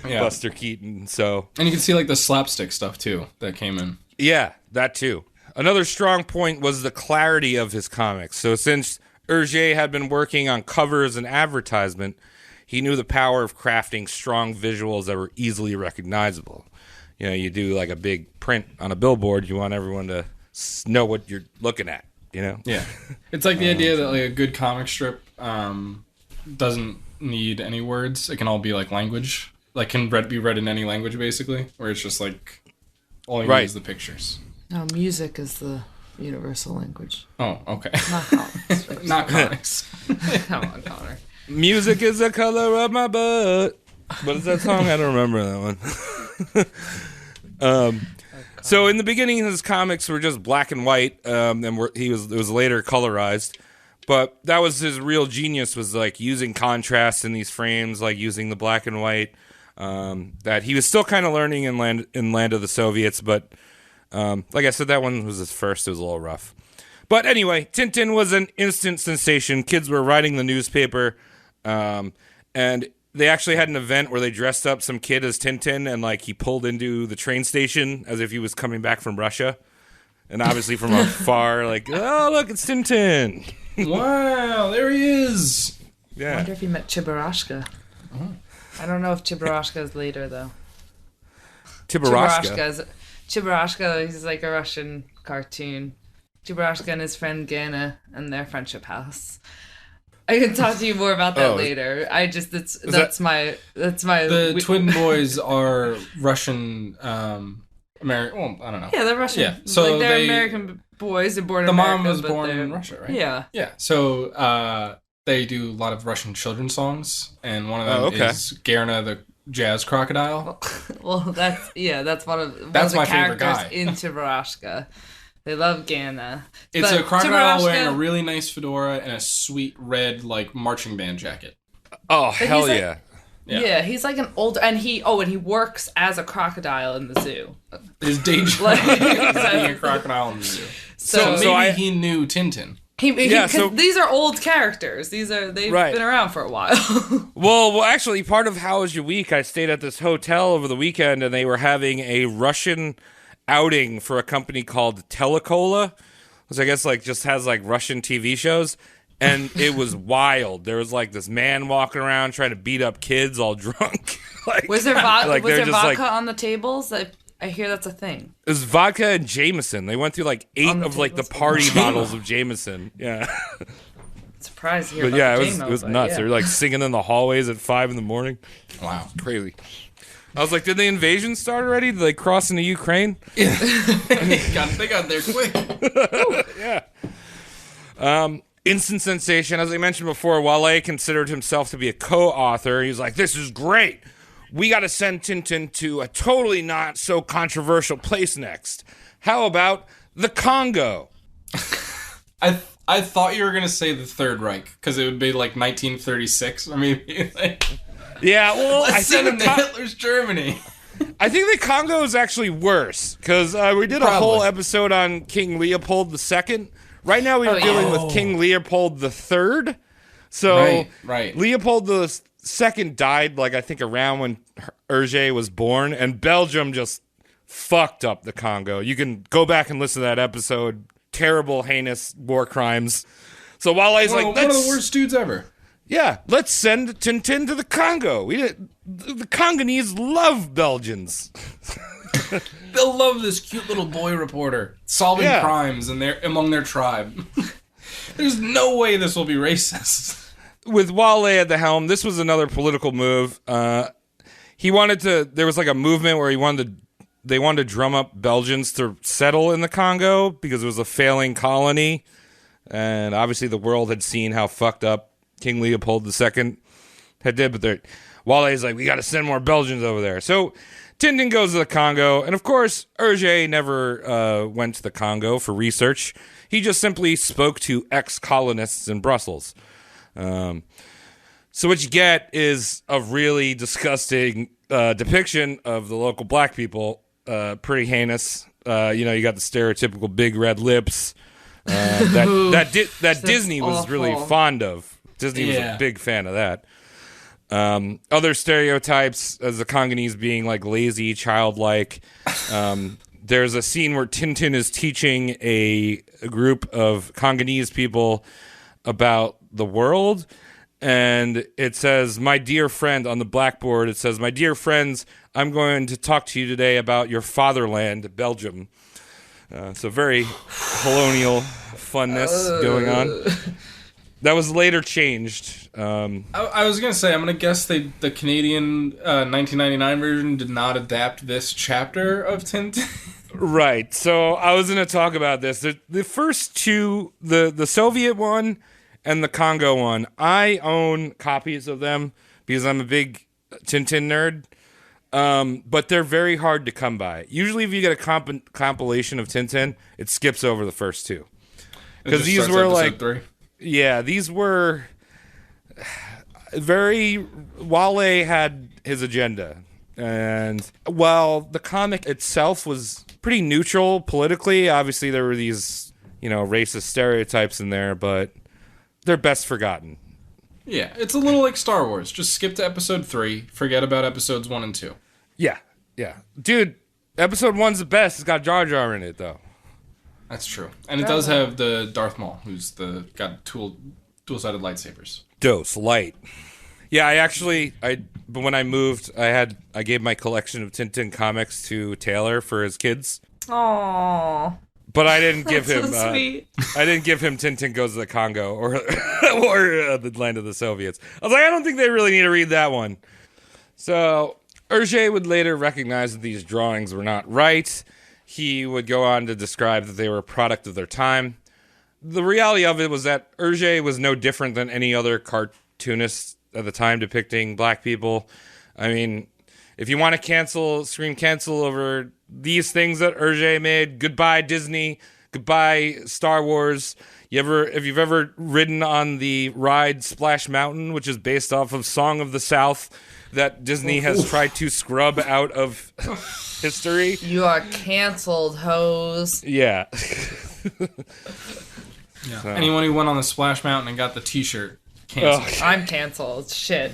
Buster Keaton. So, and you can see like the slapstick stuff too that came in. Yeah, that too. Another strong point was the clarity of his comics. So since Hergé had been working on covers and advertisement, he knew the power of crafting strong visuals that were easily recognizable. You do like a big print on a billboard, you want everyone to know what you're looking at, Yeah. It's like the idea that like a good comic strip doesn't need any words. It can all be like language. Like can be read in any language basically, where it's just like all you need is the pictures. No, music is the universal language. Oh, okay. Not comics. Not comics. Come on, Connor. Music is the color of my butt. What is that song? I don't remember that one. So in the beginning, his comics were just black and white, and it was later colorized. But that was his real genius, was like using contrast in these frames, like using the black and white. That he was still kind of learning in Land of the Soviets, but like I said, that one was his first. It was a little rough. But anyway, Tintin was an instant sensation. Kids were writing the newspaper, and they actually had an event where they dressed up some kid as Tintin, and like he pulled into the train station as if he was coming back from Russia, and obviously from afar, like, oh look, it's Tintin. Wow, there he is. Yeah. I wonder if he met Chibarashka. Oh. I don't know if Chibarashka is later though. Chibarashka, he's like a Russian cartoon. Chubashka and his friend Gana and their friendship house. I can talk to you more about that later. I just that's my The twin boys are Russian. American. Well, I don't know. Yeah, they're Russian. Yeah, so they're American boys. They're born in the America. mom was born in Russia, right? Yeah. Yeah. So they do a lot of Russian children's songs, and one of them is Gerna the jazz crocodile. Well, that's one of that's the my favorite characters guy in Tibarashka. They love Gana. It's a crocodile wearing a really nice fedora and a sweet red like marching band jacket. Oh, hell yeah. Yeah, he's like an older, and he works as a crocodile in the zoo. His day job is being a crocodile in the zoo. So maybe he knew Tintin. These are old characters. They've been around for a while. well, actually, part of How Was Your Week, I stayed at this hotel over the weekend, and they were having a Russian outing for a company called Telekola, which I guess like just has like Russian TV shows. And it was wild. There was like this man walking around trying to beat up kids all drunk. Was there vodka on the tables? I hear that's a thing. It was vodka and Jameson. They went through like 8 of like the party bottles of Jameson. Yeah. Surprised to hear about it was nuts. Yeah. They were like singing in the hallways at 5 a.m. Wow. Crazy. I was like, did the invasion start already? Did they cross into Ukraine? Yeah. they got there quick. Yeah. Instant sensation. As I mentioned before, Wale considered himself to be a co-author. He was like, this is great. We got to send Tintin to a totally not so controversial place next. How about the Congo? I thought you were going to say the Third Reich, because it would be like 1936. I mean, yeah, well, I send him to Hitler's Germany. I think the Congo is actually worse, because we did a whole episode on King Leopold II. Right now we are dealing with King Leopold III. So right. Leopold II died, like I think around when Hergé was born, and Belgium just fucked up the Congo. You can go back and listen to that episode. Terrible, heinous war crimes. So Wale's like, one of the worst dudes ever. Yeah, let's send Tintin to the Congo. The Congolese love Belgians. They'll love this cute little boy reporter solving crimes among their tribe. There's no way this will be racist. With Wale at the helm, this was another political move. He wanted to. There was like a movement where they wanted to drum up Belgians to settle in the Congo because it was a failing colony, and obviously the world had seen how fucked up King Leopold II had did. But Wale's like, we got to send more Belgians over there. So Tintin goes to the Congo, and of course, Hergé never went to the Congo for research. He just simply spoke to ex-colonists in Brussels. So what you get is a really disgusting depiction of the local black people. Pretty heinous. You got the stereotypical big red lips that Disney was really fond of. Disney was a big fan of that. Other stereotypes as the Congolese being like lazy, childlike. There's a scene where Tintin is teaching a group of Congolese people about the world, and it says, my dear friend, on the blackboard, it says, my dear friends, I'm going to talk to you today about your fatherland, Belgium. So very colonial funness going on. That was later changed. I was going to say, I'm going to guess the Canadian 1999 version did not adapt this chapter of Tintin. Right. So I was going to talk about this. The first two, the Soviet one and the Congo one, I own copies of them because I'm a big Tintin nerd. But they're very hard to come by. Usually if you get a compilation of Tintin, it skips over the first two. Because these were like... 3. Yeah, these were very... Wale had his agenda. And while the comic itself was pretty neutral politically, obviously there were these, racist stereotypes in there, but they're best forgotten. Yeah, it's a little like Star Wars. Just skip to episode 3, forget about episodes 1 and 2. Yeah. Dude, episode 1's the best. It's got Jar Jar in it, though. That's true. And it does have the Darth Maul, who's got dual-sided lightsabers. Dose, light. Yeah, but when I moved, I gave my collection of Tintin comics to Taylor for his kids. Aww. But I didn't give That's him. so sweet. I didn't give him Tintin Goes to the Congo or the Land of the Soviets. I was like, I don't think they really need to read that one. So Hergé would later recognize that these drawings were not right. He would go on to describe that they were a product of their time. The reality of it was that Hergé was no different than any other cartoonist at the time depicting black people. I mean, if you want to scream cancel over these things that Hergé made, goodbye Disney, goodbye Star Wars. If you've ever ridden on the ride Splash Mountain, which is based off of Song of the South, that Disney has tried to scrub out of history. You are canceled, hoes. Yeah. Yeah. Anyone who went on the Splash Mountain and got the T-shirt, canceled. I'm canceled. Shit.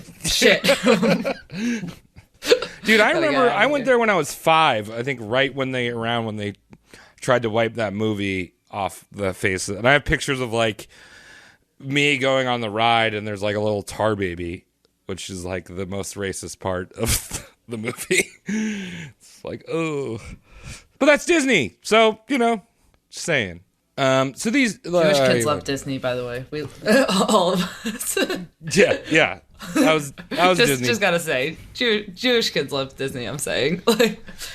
Dude, I remember I went there when I was 5. I think right when they tried to wipe that movie off the face. And I have pictures of like me going on the ride, and there's like a little tar baby, which is like the most racist part of the movie. It's like, oh, but that's Disney, so just saying. So these Jewish kids love Disney, by the way. We all of us. Yeah. That was Disney. Just gotta say, Jewish kids love Disney. I'm saying,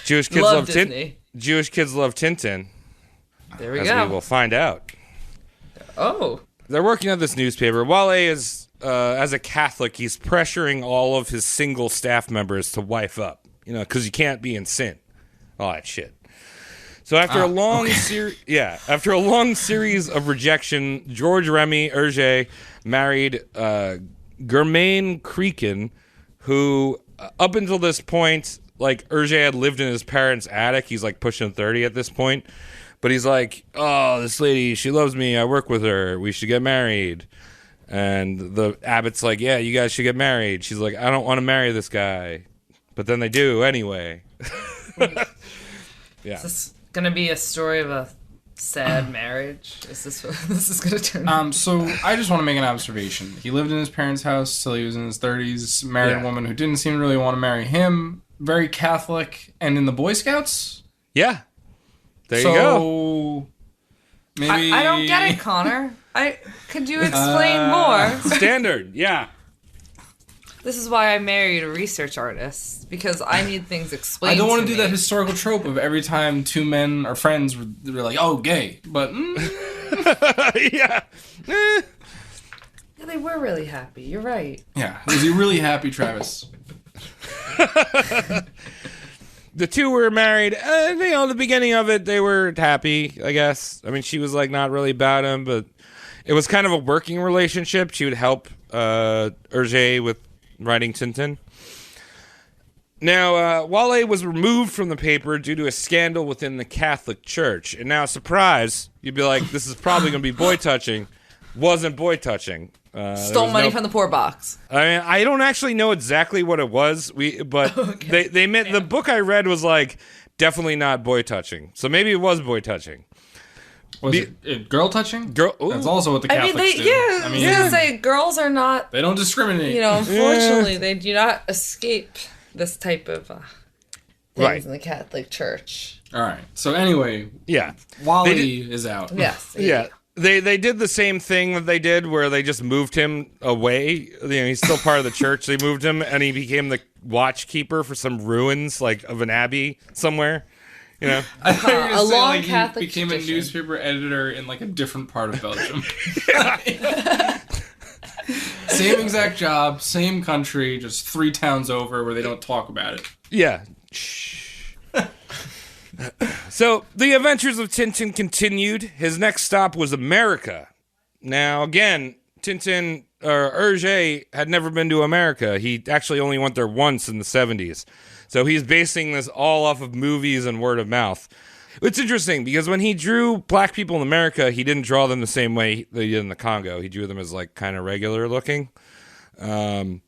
Jewish kids love Disney. Jewish kids love Tintin. There we go. go. We will find out. Oh, they're working at this newspaper. Wale is, as a Catholic, he's pressuring all of his single staff members to wife up. Because you can't be in sin. All that shit. So after a long series of rejection, George Remy Hergé married Germaine Creakin, who up until this point, like Hergé had lived in his parents' attic. He's like pushing 30 at this point, but he's like, "Oh, this lady, she loves me. I work with her. We should get married." And the abbot's like, "Yeah, you guys should get married." She's like, "I don't want to marry this guy," but then they do anyway. Yeah. Is this gonna be a story of a sad marriage? Is this what this is gonna turn out? So I just want to make an observation. He lived in his parents' house till he was in his 30s, married a woman who didn't seem to really want to marry him, very Catholic, and in the Boy Scouts? Yeah. There you go. Maybe... I don't get it, Connor. Could you explain more? Standard, yeah. This is why I married a research artist, because I need things explained. I don't want to do that historical trope of every time two men are friends, they're like, "Oh, gay," but yeah. Yeah, they were really happy. You're right. Yeah, was he really happy, Travis? The two were married. The beginning of it, they were happy, I guess. I mean, she was like not really about him, but it was kind of a working relationship. She would help Hergé with writing Tintin. Now, Wale was removed from the paper due to a scandal within the Catholic Church. And now, surprise, you'd be like, this is probably going to be boy touching. Wasn't boy touching. Stole money from the poor box. I mean, I don't actually know exactly what it was. But okay. they meant the book I read was like definitely not boy touching. So maybe it was boy touching. Was it girl touching? Girl. That's also what the Catholics do. Yeah, I was gonna say girls are not. They don't discriminate. Unfortunately, they do not escape this type of things in the Catholic Church. All right. So anyway, yeah, Wale is out. Yes. Yeah. They did the same thing that they did where they just moved him away. He's still part of the church. They moved him, and he became the watchkeeper for some ruins like of an abbey somewhere. I thought you were a say, long like, Catholic he became tradition. a newspaper editor in like a different part of Belgium. Same exact job, same country, just 3 towns over where they don't talk about it. Yeah. Shh. So the adventures of Tintin continued. His next stop was America. Now again, Hergé had never been to America. He actually only went there once in the 70s. So he's basing this all off of movies and word of mouth. It's interesting because when he drew black people in America, he didn't draw them the same way they did in the Congo. He drew them as like kind of regular looking. And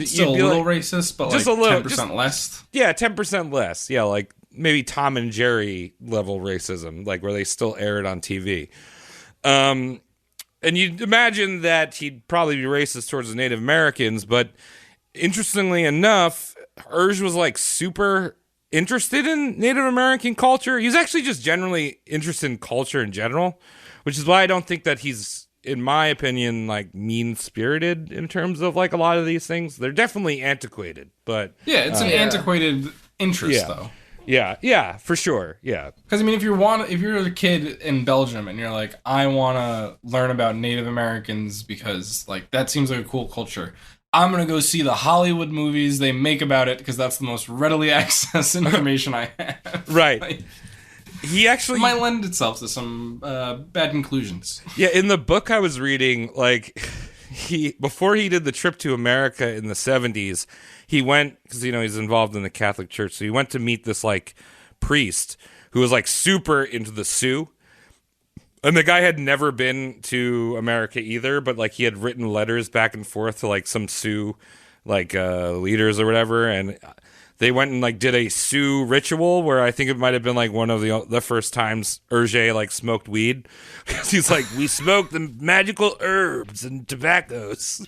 still a little racist, but just like 10% less. Yeah, 10% less. Yeah, like maybe Tom and Jerry level racism, like where they still air it on TV. And you'd imagine that he'd probably be racist towards the Native Americans, but interestingly enough, Hergé was like super interested in Native American culture. He's actually just generally interested in culture in general, which is why I don't think that he's, in my opinion, like mean-spirited in terms of like a lot of these things. They're definitely antiquated, but Yeah, it's an antiquated interest, though. Yeah, for sure. Yeah. Because I mean, if you're a kid in Belgium and you're like, I want to learn about Native Americans because like that seems like a cool culture, I'm gonna go see the Hollywood movies they make about it because that's the most readily accessed information I have. Right. Like, He actually it might lend itself to some bad conclusions. Yeah, in the book I was reading, like before he did the trip to America in the 70s, he went, because he's involved in the Catholic Church, so he went to meet this like priest who was like super into the Sioux. And the guy had never been to America either, but like he had written letters back and forth to like some Sioux like leaders or whatever, and they went and like did a Sioux ritual where I think it might have been like one of the first times Hergé like smoked weed. He's like, we smoked the magical herbs and tobaccos.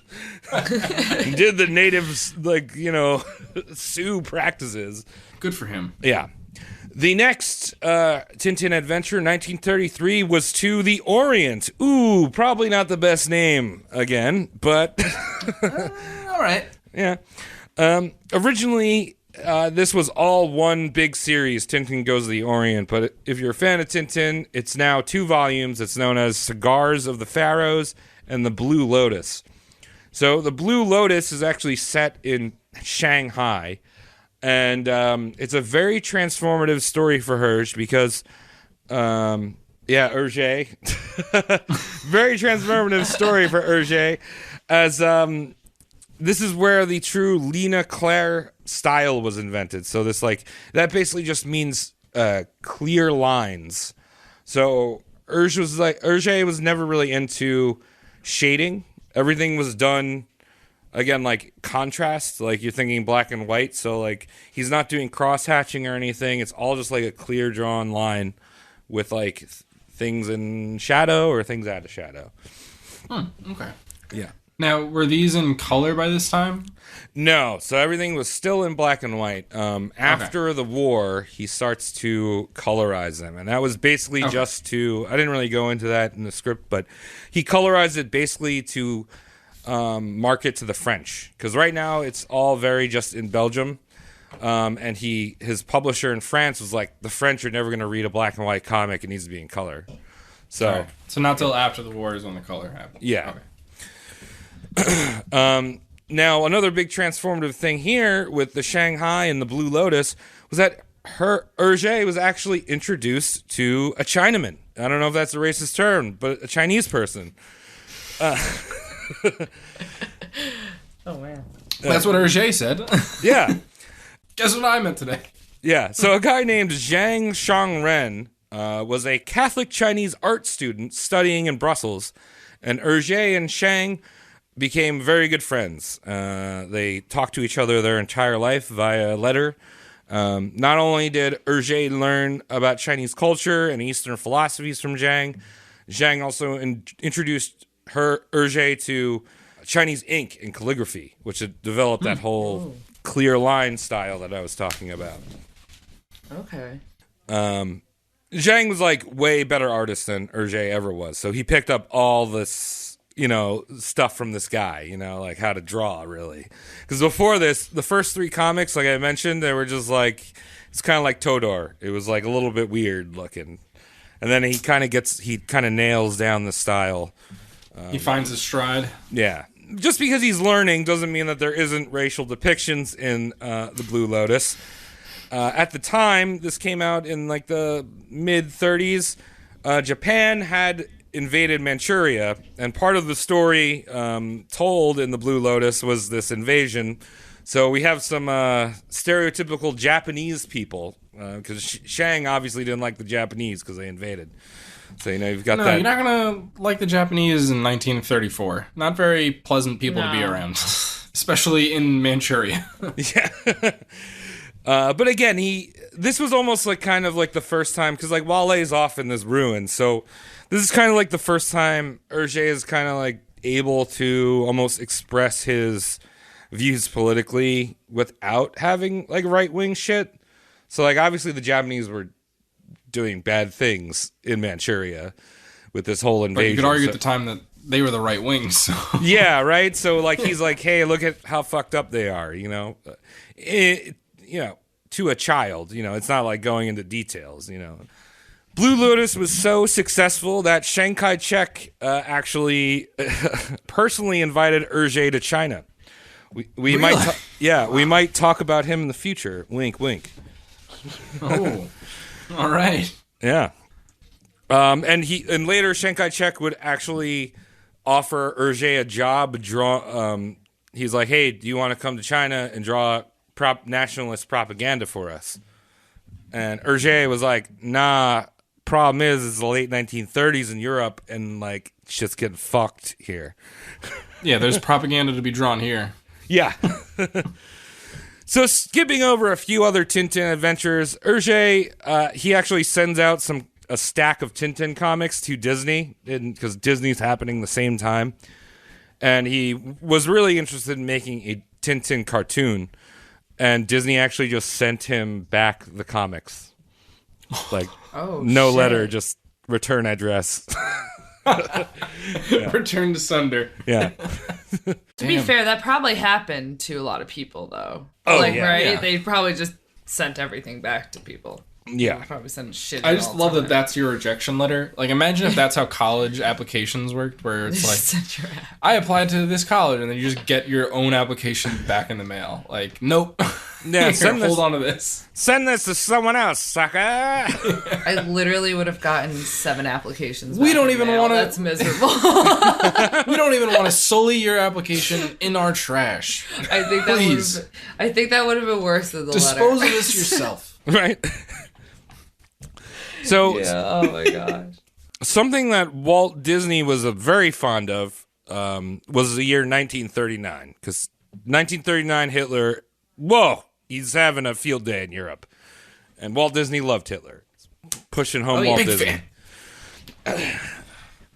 And did the natives like Sioux practices. Good for him. Yeah. The next Tintin adventure, 1933, was to the Orient. Ooh, probably not the best name again, but All right. yeah. Originally, this was all one big series, Tintin Goes to the Orient, but if you're a fan of Tintin, it's now 2 volumes. It's known as Cigars of the Pharaohs and The Blue Lotus. So The Blue Lotus is actually set in Shanghai, and it's a very transformative story for Hergé because, Hergé. Very transformative story for Hergé, as this is where the true Lina Claire style was invented. So this that basically just means clear lines. So Hergé was never really into shading. Everything was done again like contrast, like you're thinking black and white. So like he's not doing cross hatching or anything. It's all just like a clear drawn line with like things in shadow or things out of shadow. Okay. Yeah. Now, were these in color by this time? No, so everything was still in black and white. After the war, he starts to colorize them, and that was basically just to, I didn't really go into that in the script, but he colorized it basically to market to the French, because right now it's all very just in Belgium, and his publisher in France was like, the French are never going to read a black and white comic, it needs to be in color. So, right. So not till after the war is when the color happened. Yeah. Okay. Now, another big transformative thing here with the Shanghai and the Blue Lotus was that Hergé was actually introduced to a Chinaman. I don't know if that's a racist term, but a Chinese person. Oh, man. That's what Hergé said. Yeah. Guess what I meant today? Yeah. So a guy named Zhang Shangren was a Catholic Chinese art student studying in Brussels, and Hergé and Shang became very good friends. They talked to each other their entire life via letter. Not only did Hergé learn about Chinese culture and Eastern philosophies from Zhang, Zhang also introduced Hergé to Chinese ink and calligraphy, which had developed that whole clear line style that I was talking about. Okay. Zhang was like way better artist than Hergé ever was, so he picked up all this stuff from this guy, like how to draw, really. Because before this, the first 3 comics, like I mentioned, they were just like, it's kind of like Todor. It was like a little bit weird looking. And then he kind of nails down the style. He finds his stride. Yeah. Just because he's learning doesn't mean that there isn't racial depictions in The Blue Lotus. At the time, this came out in like the mid-30s. Japan had invaded Manchuria, and part of the story told in The Blue Lotus was this invasion. So we have some stereotypical Japanese people, because Shang obviously didn't like the Japanese because they invaded. So you've got that. You're not gonna like the Japanese in 1934. Not very pleasant people to be around, especially in Manchuria. Yeah. But again, this was almost like kind of like the first time, because like Wale's off in this ruin, so this is kind of like the first time Hergé is kind of like able to almost express his views politically without having like right-wing shit. So, like, obviously the Japanese were doing bad things in Manchuria with this whole invasion. But you could argue at the time that they were the right wing, so... Yeah, right? So, like, he's like, hey, look at how fucked up they are, to a child, it's not like going into details, Blue Lotus was so successful that Chiang Kai-shek actually personally invited Hergé to China. We Really? we might talk about him in the future. Wink, wink. Oh, all right. Yeah. And later Chiang Kai-shek would actually offer Hergé a job. He's like, hey, do you want to come to China and draw nationalist propaganda for us? And Hergé was like, nah. Problem is, it's the late 1930s in Europe, and like shit's getting fucked here. Yeah, there's propaganda to be drawn here. Yeah. So skipping over a few other Tintin adventures, Hergé, he actually sends out a stack of Tintin comics to Disney, because Disney's happening the same time, and he was really interested in making a Tintin cartoon, and Disney actually just sent him back the comics. Like, no shit. letter, just return address. Return to sender. Yeah. To be fair, that probably happened to a lot of people, though. Oh, right? yeah. They probably just sent everything back to people. Yeah. They probably sent shit. I just love that that's your rejection letter. Like, imagine if that's how college applications worked, where it's like, I applied to this college, and then you just get your own application back in the mail. Like, nope. Yeah, Here, hold on to this. Send this to someone else, sucker. I literally would have gotten 7 applications. We back don't in even mail. wanna- That's miserable. We don't even want to sully your application in our trash. I think that would have been worse than the Dispose letter. of this yourself. Right? So, Yeah. Oh my gosh. something that Walt Disney was very fond of was the year 1939. Because 1939, Hitler, he's having a field day in Europe. And Walt Disney loved Hitler. Pushing home Walt Big Disney. fan.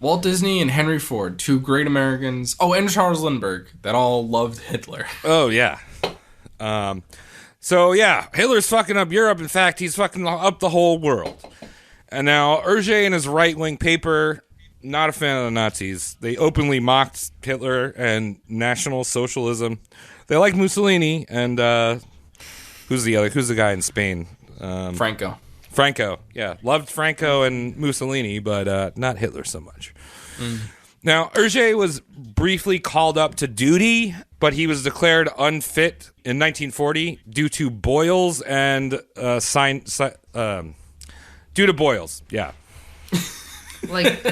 Walt Disney and Henry Ford, 2 great Americans. Oh, and Charles Lindbergh, that all loved Hitler. Oh, yeah. Hitler's fucking up Europe. In fact, he's fucking up the whole world. And now Hergé in his right-wing paper, not a fan of the Nazis. They openly mocked Hitler and National Socialism. They liked Mussolini and who's the guy in Spain? Franco. Franco, yeah. Loved Franco and Mussolini, but not Hitler so much. Now, Hergé was briefly called up to duty, but he was declared unfit in 1940 due to boils and due to boils, yeah. Like,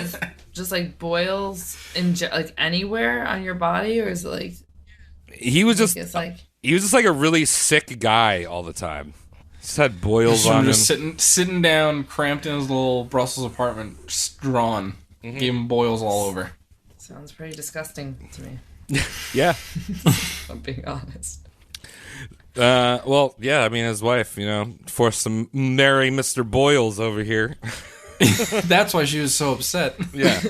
just like boils in like anywhere on your body, or is it like? He was just like a really sick guy all the time. Just had boils on him. Just sitting down, cramped in his little Brussels apartment, just drawn. Gave him boils all over. Sounds pretty disgusting to me. Yeah. If I'm being honest. Well, yeah, I mean, his wife, forced to marry Mr. Boyles over here. That's why she was so upset. Yeah.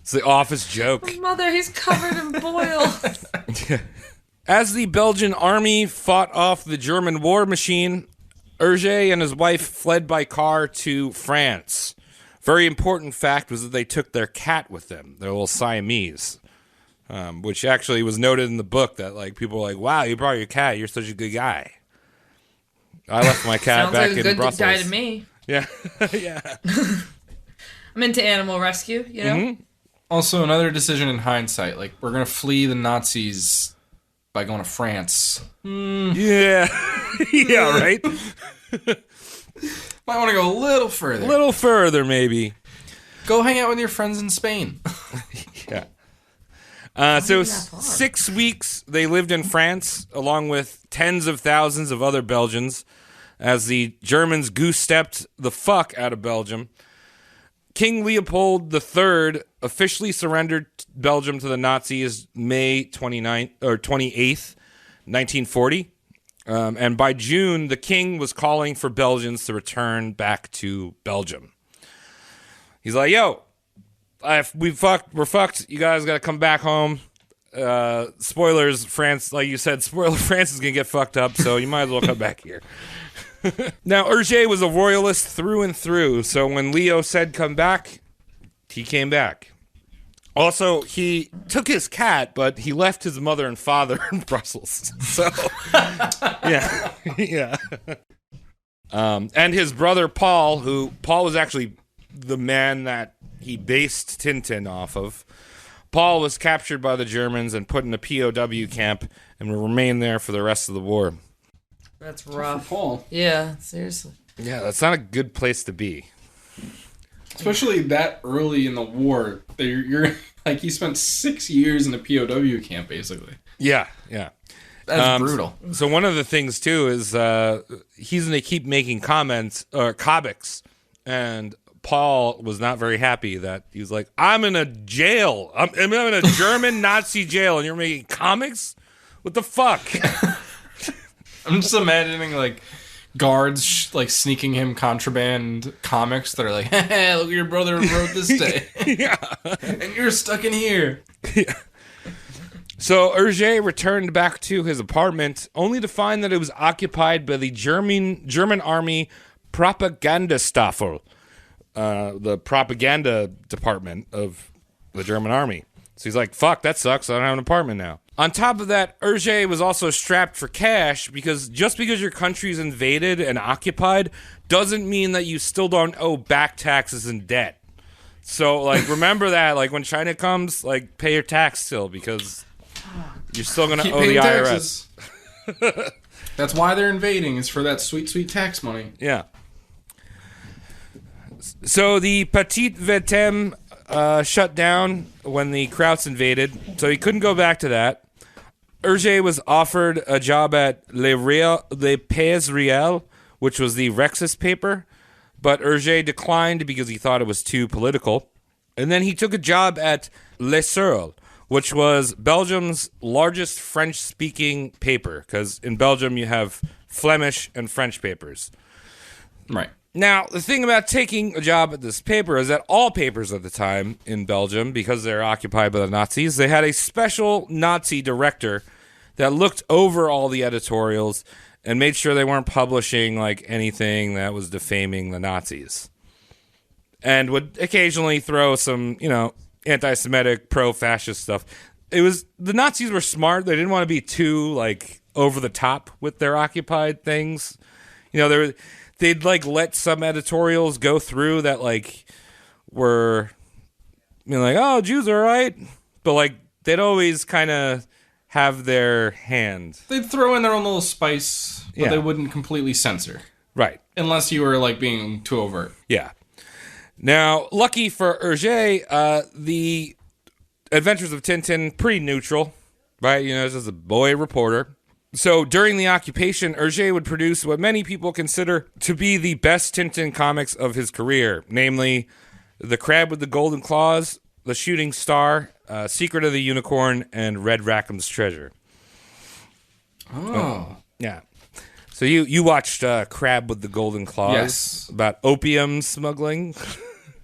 It's the office joke. Mother, he's covered in boils. As the Belgian army fought off the German war machine, Hergé and his wife fled by car to France. Very important fact was that they took their cat with them, their little Siamese, which actually was noted in the book that like people were like, wow, you brought your cat. You're such a good guy. I left my cat Sounds back like a in good Brussels. guy to me. Yeah. Yeah. I'm into animal rescue, Mm-hmm. Also, another decision in hindsight. Like, we're going to flee the Nazis by going to France. Yeah. Yeah, right? Might want to go a little further. A little further, maybe. Go hang out with your friends in Spain. Yeah. So 6 weeks they lived in France, along with tens of thousands of other Belgians, as the Germans goose-stepped the fuck out of Belgium. King Leopold III officially surrendered Belgium to the Nazis May 28th, 1940. And by June, the king was calling for Belgians to return back to Belgium. He's like, yo, we're fucked. You guys got to come back home. Spoilers, France, like you said, France is going to get fucked up, so you might as well come back here. Now, Hergé was a royalist through and through, so when Leo said come back, he came back. Also, he took his cat, but he left his mother and father in Brussels. So, yeah, yeah. And his brother Paul was actually the man that he based Tintin off of. Paul was captured by the Germans and put in a POW camp and will remain there for the rest of the war. That's rough. For Paul. Yeah, seriously. Yeah, that's not a good place to be. Especially that early in the war. You're like, he spent 6 years in a POW camp, basically. Yeah, yeah. That's brutal. So one of the things, too, is he's going to keep making comments, or comics, and Paul was not very happy that he was like, I'm in a jail. I'm in a German Nazi jail, and you're making comics? What the fuck? I'm just imagining, like, guards, like, sneaking him contraband comics that are like, hey, look what your brother wrote this day. Yeah. And you're stuck in here. Yeah. So Hergé returned back to his apartment, only to find that it was occupied by the German army Propagandastaffel, the propaganda department of the German army. So he's like, fuck, that sucks. I don't have an apartment now. On top of that, Hergé was also strapped for cash because just because your country's invaded and occupied doesn't mean that you still don't owe back taxes and debt. So, like, remember that, like, when China comes, like, pay your tax still because you're still going to owe the IRS. Taxes. That's why they're invading, is for that sweet, sweet tax money. Yeah. So the Petit Vetem shut down when the Krauts invaded, so he couldn't go back to that. Hergé was offered a job at Le Pays Réel, which was the Rexist paper, but Hergé declined because he thought it was too political. And then he took a job at Le Soleil, which was Belgium's largest French-speaking paper, because in Belgium you have Flemish and French papers. Right. Now, the thing about taking a job at this paper is that all papers at the time in Belgium, because they're occupied by the Nazis, they had a special Nazi director that looked over all the editorials and made sure they weren't publishing like anything that was defaming the Nazis. And would occasionally throw some, anti-Semitic, pro-fascist stuff. The Nazis were smart. They didn't want to be too, like, over the top with their occupied things. They'd, like, let some editorials go through that, like, were, like, oh, Jews are all right. But, like, they'd always kind of have their hand. They'd throw in their own little spice, but they wouldn't completely censor. Right. Unless you were, like, being too overt. Yeah. Now, lucky for Hergé, the Adventures of Tintin, pretty neutral, right? Just a boy reporter. So during the occupation, Hergé would produce what many people consider to be the best Tintin comics of his career, namely The Crab with the Golden Claws, The Shooting Star, Secret of the Unicorn, and Red Rackham's Treasure. Oh. Yeah. So you watched Crab with the Golden Claws? Yes. About opium smuggling?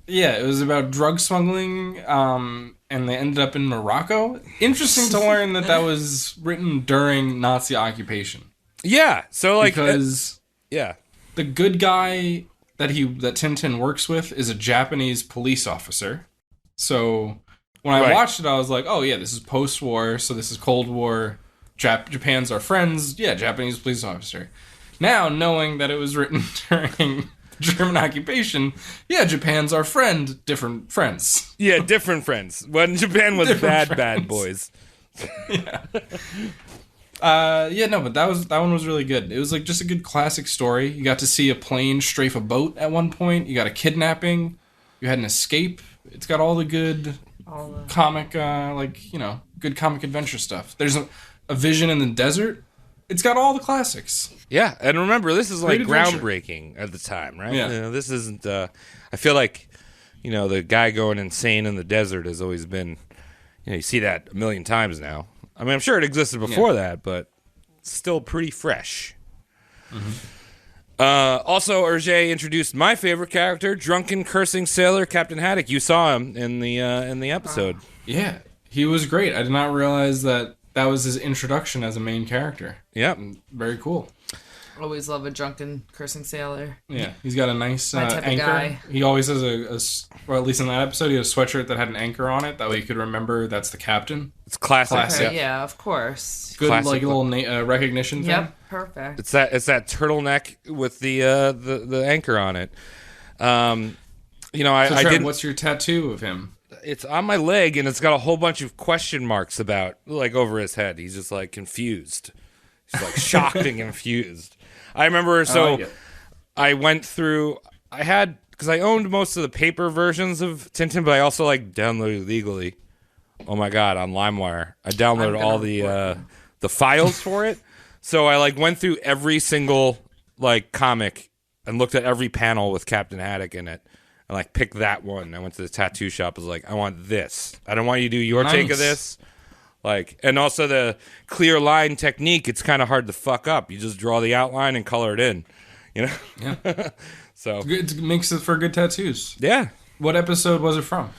Yeah, it was about drug smuggling, and they ended up in Morocco. Interesting to learn that was written during Nazi occupation. Yeah, so like because the good guy that Tintin works with is a Japanese police officer. So when I watched it, I was like, oh yeah, this is post-war, so this is Cold War. Japan's our friends. Yeah, Japanese police officer. Now, knowing that it was written during German occupation, Japan's our friend, different friends. Yeah, different friends. When Japan was bad boys. But that one was really good. It was like just a good classic story. You got to see a plane strafe a boat at one point. You got a kidnapping. You had an escape. It's got all the good comic, good comic adventure stuff. There's a vision in the desert. It's got all the classics. Yeah, and remember, this is like adventure. Groundbreaking at the time, right? Yeah. This isn't, I feel like, the guy going insane in the desert has always been, you see that a million times now. I mean, I'm sure it existed before that, but it's still pretty fresh. Mm-hmm. Also, Hergé introduced my favorite character, drunken, cursing sailor Captain Haddock. You saw him in the episode. Yeah, he was great. I did not realize that was his introduction as a main character. Yep. Very cool. Always love a drunken cursing sailor. Yeah, he's got a nice My type of anchor. guy. He always has or at least in that episode, he had a sweatshirt that had an anchor on it. That way you could remember that's the captain. It's classic. Okay, yeah, of course. Good, Classic like little recognition thing. Yep, perfect. It's that turtleneck with the anchor on it. You know, I Trev, did. what's your tattoo of him? It's on my leg, and it's got a whole bunch of question marks about, like, over his head. He's just, like, confused. He's, like, shocked and confused. I remember, I went through, because I owned most of the paper versions of Tintin, but I also, like, downloaded legally. Oh, my God, on LimeWire. I downloaded all the files for it. So I, like, went through every single, like, comic and looked at every panel with Captain Haddock in it. And, like, pick that one. I went to the tattoo shop. I was like, I want this. I don't want you to do your take of this. Like, and also the clear line technique, it's kind of hard to fuck up. You just draw the outline and color it in. You know? Yeah. So It makes it for good tattoos. yeah. What episode was it from?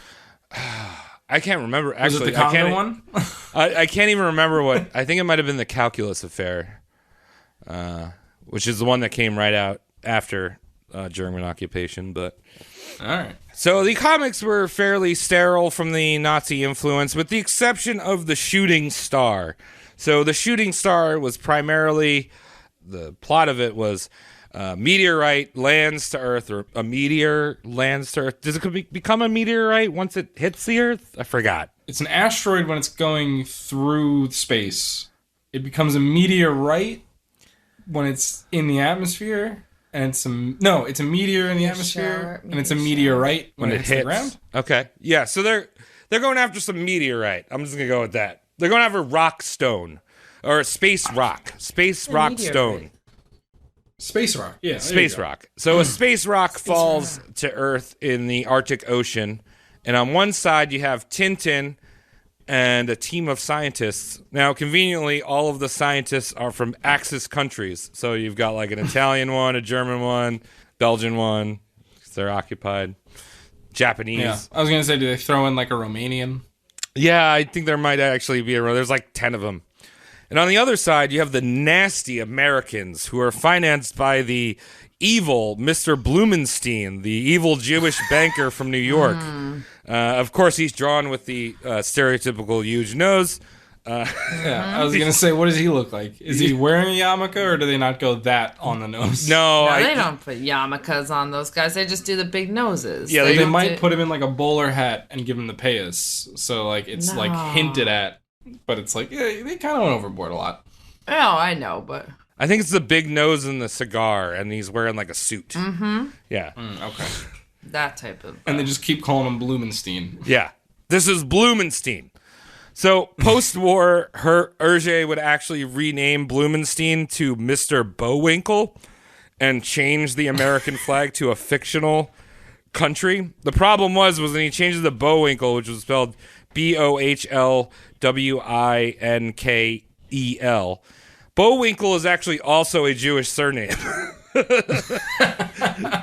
I can't remember. Was Actually, it the Congo one? I can't even remember what. I think it might have been the Calculus Affair, which is the one that came right out after German occupation. But All right. so the comics were fairly sterile from the Nazi influence, with the exception of the Shooting Star. So the Shooting Star was primarily, the plot of it was meteorite lands to Earth, or a meteor lands to Earth. Does it become a meteorite once it hits the Earth? I forgot. It's an asteroid when it's going through space. It becomes a meteorite when it's in the atmosphere. And it's a meteor in the atmosphere, and it's a meteorite when it hits the ground. Okay, yeah. So they're going after some meteorite. I'm just gonna go with that. They're going after rock stone or space rock meteorite. stone. Space rock, yeah. Space rock. So a space rock falls to Earth in the Arctic Ocean, and on one side you have Tintin and a team of scientists. Now, conveniently, all of the scientists are from Axis countries. So you've got like an Italian one, a German one, Belgian one, 'cause they're occupied, Japanese. Yeah. I was going to say, do they throw in like a Romanian? Yeah, I think there might actually be there's like 10 of them. And on the other side, you have the nasty Americans who are financed by the evil Mr. Blumenstein, the evil Jewish banker from New York. Of course, he's drawn with the stereotypical huge nose. Yeah, I was going to say, what does he look like? Is he wearing a yarmulke, or do they not go that on the nose? No, They don't put yarmulkes on those guys. They just do the big noses. Yeah, They might put him in like a bowler hat and give him the payas. So like it's like hinted at, but it's like, yeah, they kind of went overboard a lot. Oh, I know, but I think it's the big nose and the cigar, and he's wearing like a suit. Mm-hmm. Yeah. Okay. that type of... And they just keep calling him Blumenstein. Yeah. This is Blumenstein. So, post-war, Hergé would actually rename Blumenstein to Mr. Bowinkle and change the American flag to a fictional country. The problem was when he changed the Bowinkle, which was spelled Bohlwinkel. Bowinkle is actually also a Jewish surname.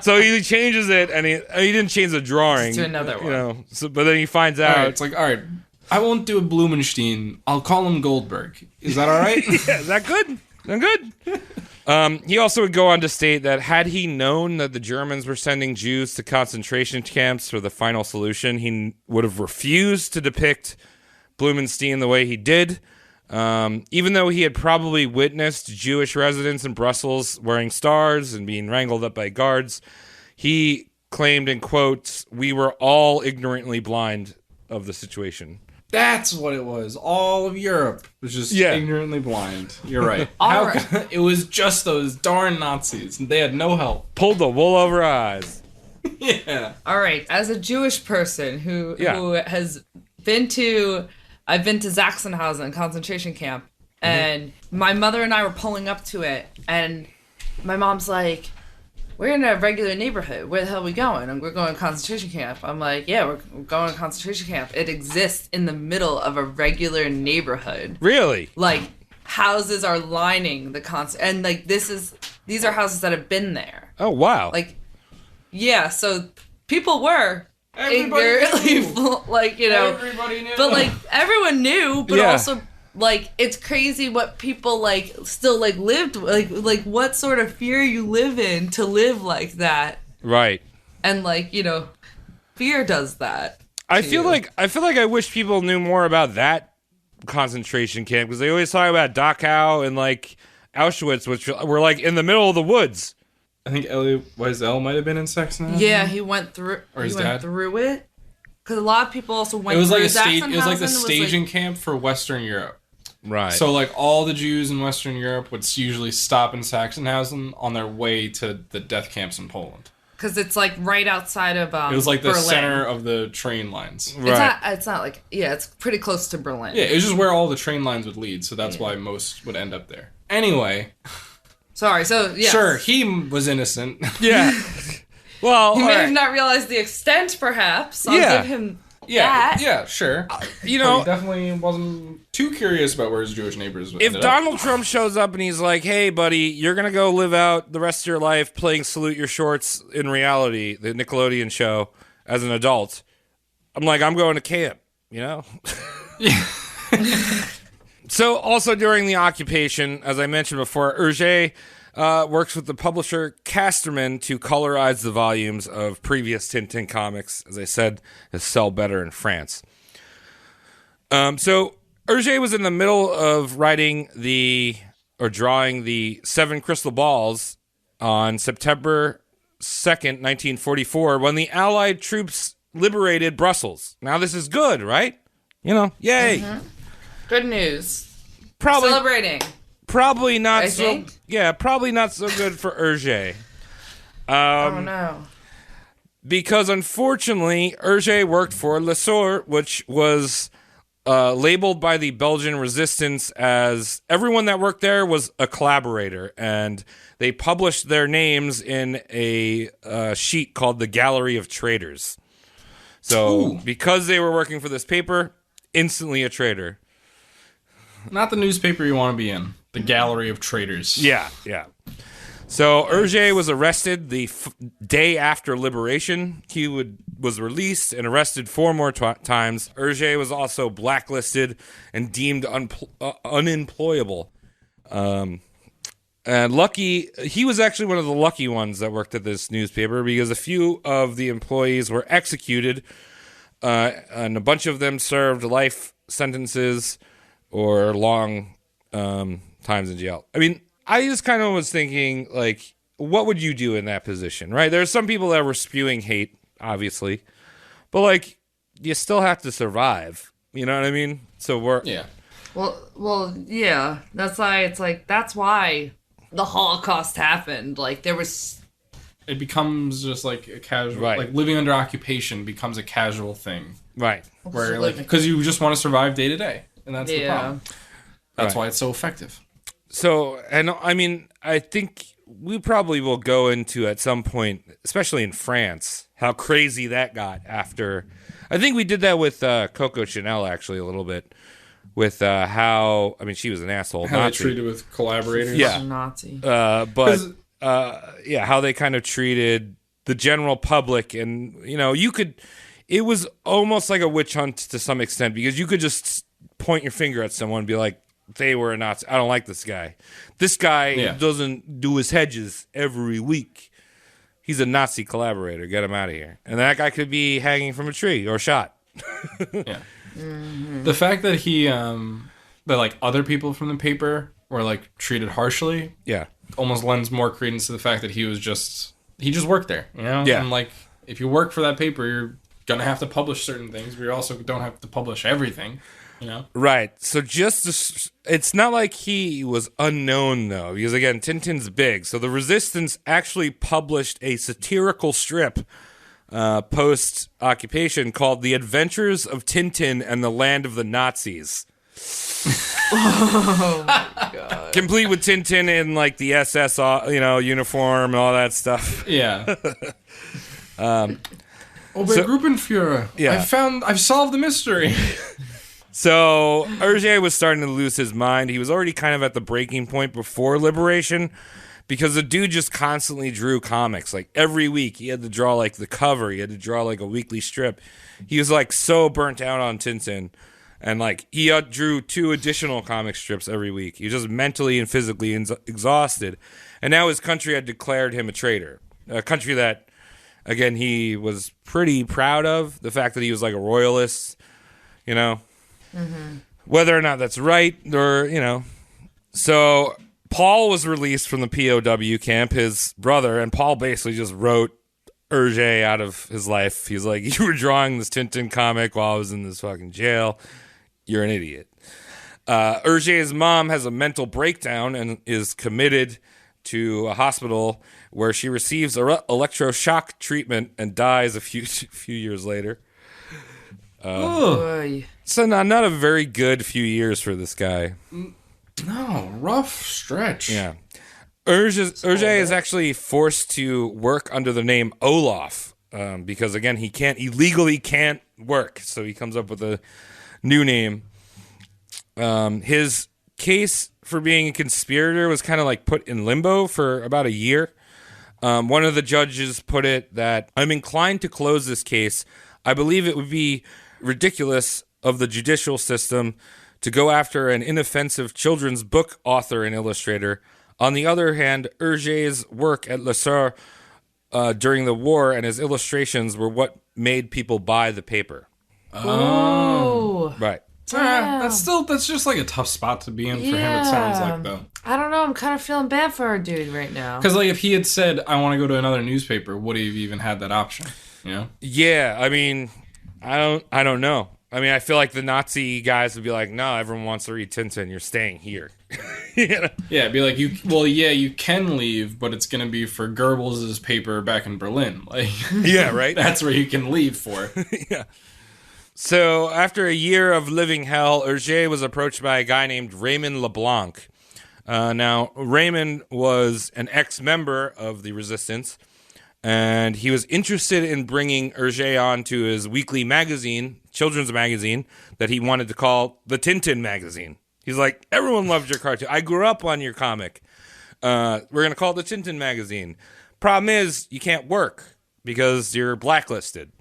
So he changes it, and he didn't change the drawing. To another one. You know, but then he finds out. All right, it's like, all right, I won't do a Blumenstein. I'll call him Goldberg. Is that all right? Yeah, is that good? I'm good. He also would go on to state that had he known that the Germans were sending Jews to concentration camps for the final solution, he would have refused to depict Blumenstein the way he did. Even though he had probably witnessed Jewish residents in Brussels wearing stars and being wrangled up by guards, he claimed in quotes, "We were all ignorantly blind of the situation." That's what it was. All of Europe was just ignorantly blind. You're right. It was just those darn Nazis. They had no help. Pulled the wool over our eyes. Yeah. All right. As a Jewish person who has been to... I've been to Sachsenhausen concentration camp, and my mother and I were pulling up to it, and my mom's like, "We're in a regular neighborhood. Where the hell are we going?" And we're going to concentration camp. I'm like, "Yeah, we're going to concentration camp." It exists in the middle of a regular neighborhood. Really? Like, houses are lining the and like these are houses that have been there. Oh, wow. Like, yeah, so people were Everybody knew. like, you know, Everybody knew. but like everyone knew, but also like it's crazy what people like still like lived like what sort of fear you live in to live like that. Right. And like, fear does that. I feel like I wish people knew more about that concentration camp, because they always talk about Dachau and like Auschwitz, which were like in the middle of the woods. I think Elie Wiesel might have been in Sachsenhausen. Yeah, he went through. Or his he went dad. through it. Because a lot of people also went. It was through like a stage. It was like the Sachsenhausen. staging camp for Western Europe. Right. So like all the Jews in Western Europe would usually stop in Sachsenhausen on their way to the death camps in Poland. Because it's like right outside of It was like the Berlin. center of the train lines. Right. It's not like it's pretty close to Berlin. Yeah, it was just where all the train lines would lead, so that's why most would end up there. Anyway. Sorry, so yeah. Sure, he was innocent. Yeah. Well, He may have not realized the extent, perhaps. I'll give him that. Yeah, sure. You But know, he definitely wasn't too curious about where his Jewish neighbors if ended up. Donald Trump shows up and he's like, "Hey, buddy, you're gonna go live out the rest of your life playing Salute Your Shorts in reality, the Nickelodeon show, as an adult," I'm like, I'm going to camp. Yeah. So, also during the occupation, as I mentioned before, Hergé works with the publisher Casterman to colorize the volumes of previous Tintin comics, as I said, to sell better in France. So Hergé was in the middle of drawing the 7 crystal balls on September 2nd, 1944, when the Allied troops liberated Brussels. Now this is good, right? Yay. Mm-hmm. Good news. Probably Celebrating. Probably not I so. think. Yeah, probably not so good for Hergé. Oh no. Because unfortunately, Hergé worked for Le Sort, which was labeled by the Belgian resistance as everyone that worked there was a collaborator, and they published their names in a sheet called the Gallery of Traitors. So, because they were working for this paper, instantly a traitor. Not the newspaper you want to be in. The Gallery of Traitors. Yeah. So Hergé was arrested the day after liberation. He was released and arrested 4 more times. Hergé was also blacklisted and deemed unemployable. And he was actually one of the lucky ones that worked at this newspaper, because a few of the employees were executed, and a bunch of them served life sentences or long times in jail. I mean, I just kind of was thinking, like, what would you do in that position, right? There's some people that were spewing hate, obviously, but, like, you still have to survive. You know what I mean? So Yeah. Well, yeah. That's why it's like, that's why the Holocaust happened. Like, there was... It becomes just like a casual, Right. like living under occupation becomes a casual thing. Right. Where, like, because you just want to survive day to day. And that's the problem. That's why it's so effective. So, and I mean, I think we probably will go into at some point, especially in France, how crazy that got after. I think we did that with Coco Chanel, actually, a little bit. With how, I mean, she was an asshole. How they Nazi. treated with collaborators. Yeah. Nazi. But how they kind of treated the general public. And, it was almost like a witch hunt to some extent, because you could just point your finger at someone and be like, they were a Nazi. I don't like this guy. This guy doesn't do his hedges every week. He's a Nazi collaborator. Get him out of here. And that guy could be hanging from a tree or shot. Yeah. Mm-hmm. The fact that that like other people from the paper were like treated harshly, almost lends more credence to the fact that he just worked there, Yeah. And like, if you work for that paper, you're gonna have to publish certain things, but you also don't have to publish everything, Right. So it's not like he was unknown, though, because again, Tintin's big. So the Resistance actually published a satirical strip post-occupation called The Adventures of Tintin and the Land of the Nazis. Oh my god. Complete with Tintin in like the SS, uniform and all that stuff. Yeah. Obergruppenführer. Yeah. I've solved the mystery. So Hergé was starting to lose his mind. He was already kind of at the breaking point before liberation, because the dude just constantly drew comics. Like every week he had to draw like the cover. He had to draw like a weekly strip. He was like so burnt out on Tintin. And like he drew 2 additional comic strips every week. He was just mentally and physically exhausted. And now his country had declared him a traitor. A country that, again, he was pretty proud of. The fact that he was like a royalist, you know. Mm-hmm. Whether or not that's right or, you know. So Paul was released from the POW camp, his brother, and Paul basically just wrote Hergé out of his life. He's like, you were drawing this Tintin comic while I was in this fucking jail. You're an idiot. Hergé's mom has a mental breakdown and is committed to a hospital where she receives electroshock treatment and dies a few years later. So not a very good few years for this guy. No, rough stretch. Yeah. Hergé is actually forced to work under the name Olaf because, again, he legally can't work. So he comes up with a new name. His case for being a conspirator was kind of like put in limbo for about a year. One of the judges put it that, I'm inclined to close this case. I believe it would be ridiculous of the judicial system to go after an inoffensive children's book author and illustrator. On the other hand, Hergé's work at Lesueur during the war and his illustrations were what made people buy the paper. Oh. Right. That's just like a tough spot to be in for him, it sounds like, though. I don't know, I'm kind of feeling bad for our dude right now. Because, like, if he had said, I want to go to another newspaper, would he have even had that option? You know? Yeah, I mean, I don't know. I mean, I feel like the Nazi guys would be like, no, everyone wants to read Tintin. You're staying here. You know? Yeah, it'd be like, you can leave, but it's going to be for Goebbels' paper back in Berlin. Like, yeah, right? That's where you can leave for. Yeah. So, after a year of living hell, Hergé was approached by a guy named Raymond LeBlanc. Now, Raymond was an ex-member of the Resistance, and he was interested in bringing Hergé on to his weekly magazine, children's magazine, that he wanted to call the Tintin magazine. He's like, everyone loved your cartoon. I grew up on your comic. We're going to call it the Tintin magazine. Problem is, you can't work because you're blacklisted.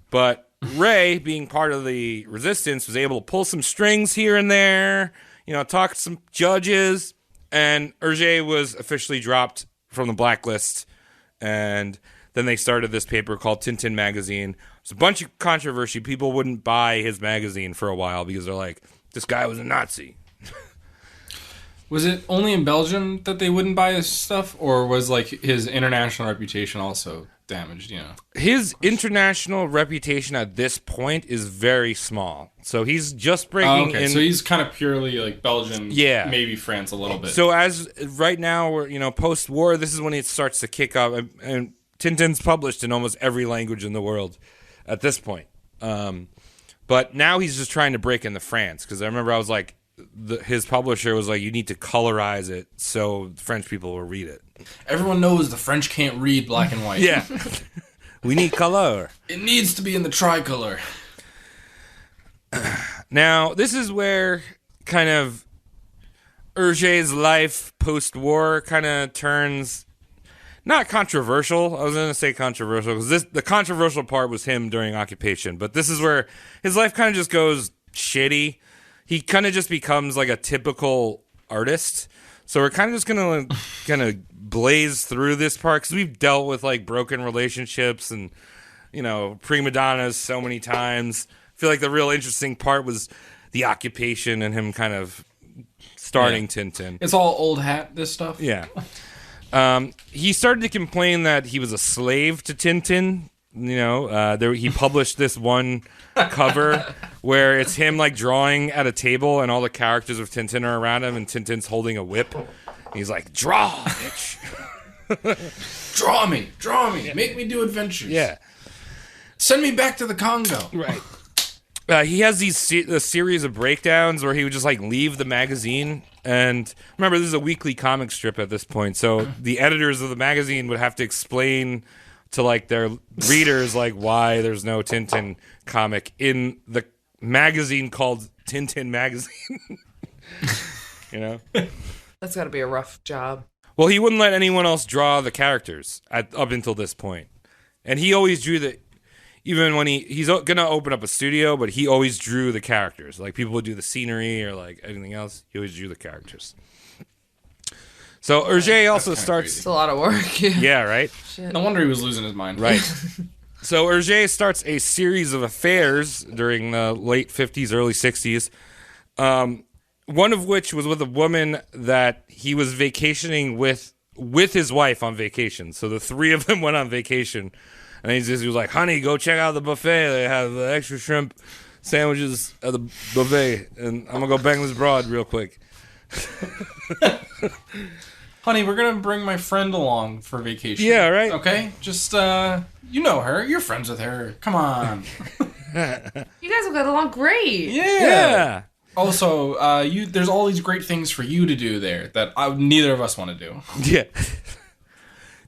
But Ray, being part of the Resistance, was able to pull some strings here and there, talk to some judges, and Hergé was officially dropped from the blacklist. And then they started this paper called Tintin Magazine. It's a bunch of controversy. People wouldn't buy his magazine for a while because they're like, this guy was a Nazi. Was it only in Belgium that they wouldn't buy his stuff, or was like his international reputation also damaged? His international reputation at this point is very small. So he's just breaking in. So he's kind of purely like Belgium, yeah, maybe France a little bit. So as right now, we're post-war, this is when it starts to kick up, and Tintin's published in almost every language in the world at this point. But now he's just trying to break into France, because I remember I was like, his publisher was like, you need to colorize it so French people will read it. Everyone knows the French can't read black and white. Yeah. We need color. It needs to be in the tricolor. Now, this is where kind of Hergé's life post-war kind of turns not controversial. I was going to say controversial because the controversial part was him during occupation. But this is where his life kind of just goes shitty. He kind of just becomes like a typical artist. So we're kind of just going to blaze through this part because we've dealt with like broken relationships and, prima donnas so many times. I feel like the real interesting part was the occupation and him kind of starting Tintin. It's all old hat, this stuff. Yeah. He started to complain that he was a slave to Tintin. He published this one cover where it's him like drawing at a table and all the characters of Tintin are around him and Tintin's holding a whip. And he's like, draw, bitch. Draw me. Yeah. Make me do adventures. Yeah. Send me back to the Congo. Right. He has a series of breakdowns where he would just like leave the magazine. And remember, this is a weekly comic strip at this point. So the editors of the magazine would have to explain to like their readers like why there's no Tintin comic in the magazine called Tintin Magazine. That's got to be a rough job. Well, he wouldn't let anyone else draw the characters up until this point. And he always drew even when he's gonna open up a studio, but he always drew the characters. Like people would do the scenery or like anything else, he always drew the characters. So Hergé also starts. It's a lot of work. Yeah, right. Shit. No wonder he was losing his mind. Right. So Hergé starts a series of affairs during the late 50s, early 60s. One of which was with a woman that he was vacationing with his wife on vacation. So the three of them went on vacation. And he was like, honey, go check out the buffet. They have the extra shrimp sandwiches at the buffet. And I'm going to go bang this broad real quick. Honey, we're going to bring my friend along for vacation. Yeah, right? Okay? Just, you know her. You're friends with her. Come on. You guys have got along great. Yeah. Also, there's all these great things for you to do there that neither of us want to do. Yeah.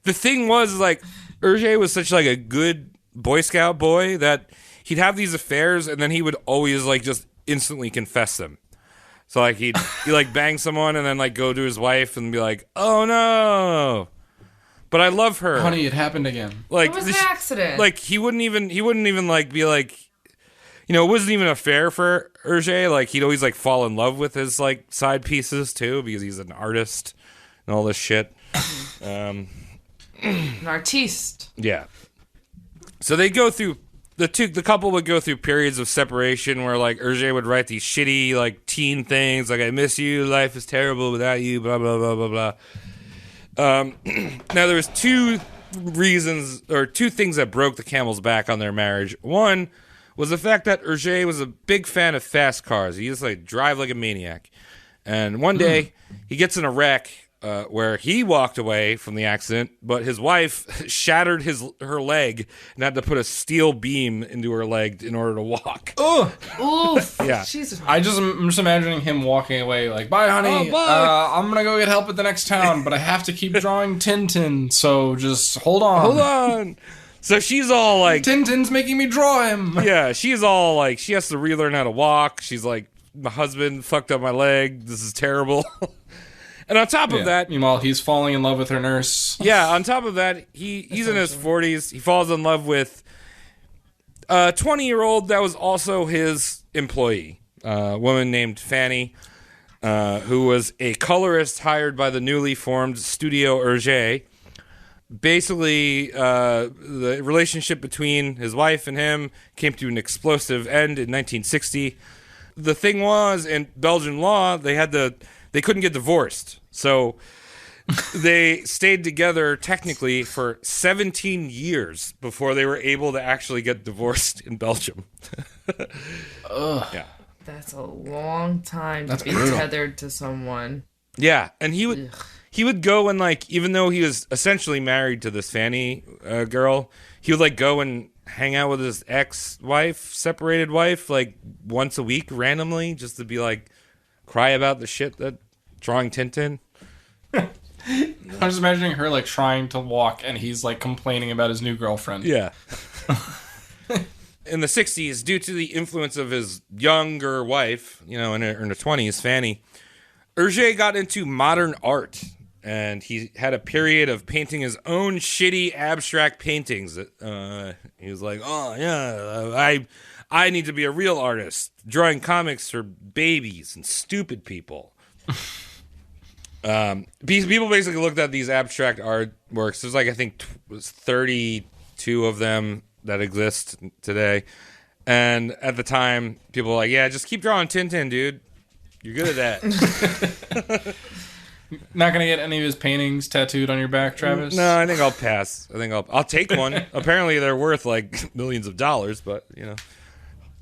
The thing was, like, Hergé was such, like, a good Boy Scout boy that he'd have these affairs and then he would always, like, just instantly confess them. So, like, he'd like, bang someone and then, like, go to his wife and be like, oh, no. But I love her. Honey, it happened again. Like, It was an accident. Like, he wouldn't even, like, be like, you know, it wasn't even a fair for Hergé. Like, he'd always, like, fall in love with his, like, side pieces, too, because he's an artist and all this shit. An artiste. Yeah. So they go through the couple would go through periods of separation where like Hergé would write these shitty like teen things like I miss you, life is terrible without you, blah blah blah blah blah. Now there was two things that broke the camel's back on their marriage. One was the fact that Hergé was a big fan of fast cars. He used to like drive like a maniac. And one day he gets in a wreck where he walked away from the accident, but his wife shattered her leg and had to put a steel beam into her leg in order to walk. Ugh. Oof. Yeah. Jesus. I'm just imagining him walking away like, bye, honey. Oh, bye. I'm going to go get help at the next town, but I have to keep drawing Tintin, so just hold on. Hold on. So she's all like, Tintin's making me draw him. yeah, she's all like, she has to relearn how to walk. She's like, my husband fucked up my leg. This is terrible. And on top of that, meanwhile, he's falling in love with her nurse. yeah, on top of that, he's in his 40s. He falls in love with a 20-year-old that was also his employee, a woman named Fanny, who was a colorist hired by the newly formed Studio Hergé. Basically, the relationship between his wife and him came to an explosive end in 1960. The thing was, in Belgian law, they couldn't get divorced. So they stayed together technically for 17 years before they were able to actually get divorced in Belgium. Ugh. Yeah. That's a long time That's to be brutal. tethered to someone. Yeah, and he would go and like, even though he was essentially married to this Fanny girl, he would like go and hang out with his ex-wife, separated wife, like once a week randomly, just to be like cry about the shit that drawing Tintin. I'm just imagining her like trying to walk and he's like complaining about his new girlfriend. Yeah. In the 60s, due to the influence of his younger wife, you know, in her 20s, Fanny, Hergé got into modern art, and he had a period of painting his own shitty abstract paintings. He was like, oh, yeah, I need to be a real artist, drawing comics for babies and stupid people. People basically looked at these abstract artworks. There's like, I think, was 32 of them that exist today. And at the time, people were like, yeah, just keep drawing Tintin, dude. You're good at that. Not gonna get any of his paintings tattooed on your back, Travis? No, I think I'll pass. I think I'll take one. Apparently, they're worth like millions of dollars, but you know,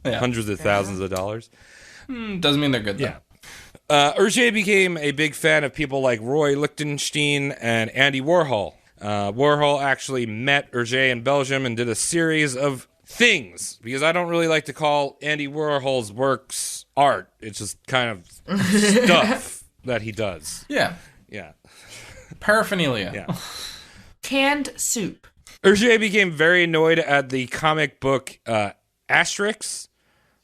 hundreds of thousands of dollars. Doesn't mean they're good, though. Yeah. Hergé became a big fan of people like Roy Lichtenstein and Andy Warhol. Warhol actually met Hergé in Belgium and did a series of things, because I don't really like to call Andy Warhol's works art. It's just kind of stuff that he does. Yeah. Yeah. Paraphernalia. Yeah. Canned soup. Hergé became very annoyed at the comic book Asterix,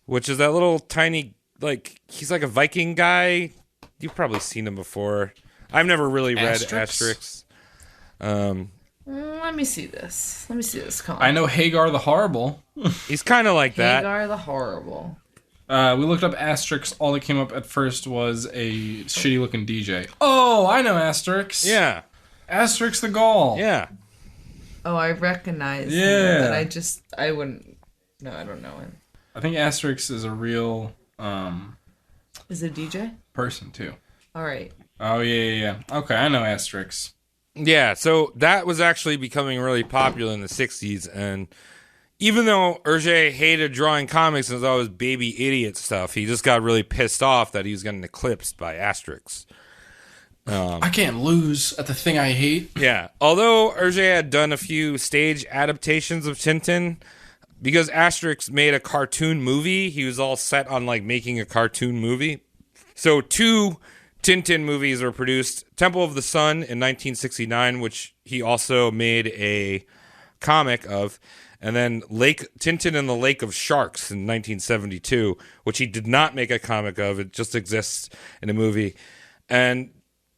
which is that little tiny, like, he's like a Viking guy. You've probably seen him before. I've never really read Asterix. Let me see this. Let me see this comic. I know Hagar the Horrible. He's kind of like that. Hagar the Horrible. We looked up Asterix. All that came up at first was a shitty-looking DJ. Oh, I know Asterix. Yeah. Asterix the Gaul. Yeah. Oh, I recognize Yeah. him, but I wouldn't. No, I don't know him. I think Asterix is a real Is it a DJ? person, too. All right. Oh, yeah. Okay, I know Asterix. Yeah, so that was actually becoming really popular in the 60s, and even though Hergé hated drawing comics and was always baby idiot stuff, he just got really pissed off that he was getting eclipsed by Asterix. I can't lose at the thing I hate. Yeah, although Hergé had done a few stage adaptations of Tintin, because Asterix made a cartoon movie, he was all set on like making a cartoon movie. So 2 Tintin movies were produced. Temple of the Sun in 1969, which he also made a comic of. And then Tintin and the Lake of Sharks in 1972, which he did not make a comic of. It just exists in a movie. And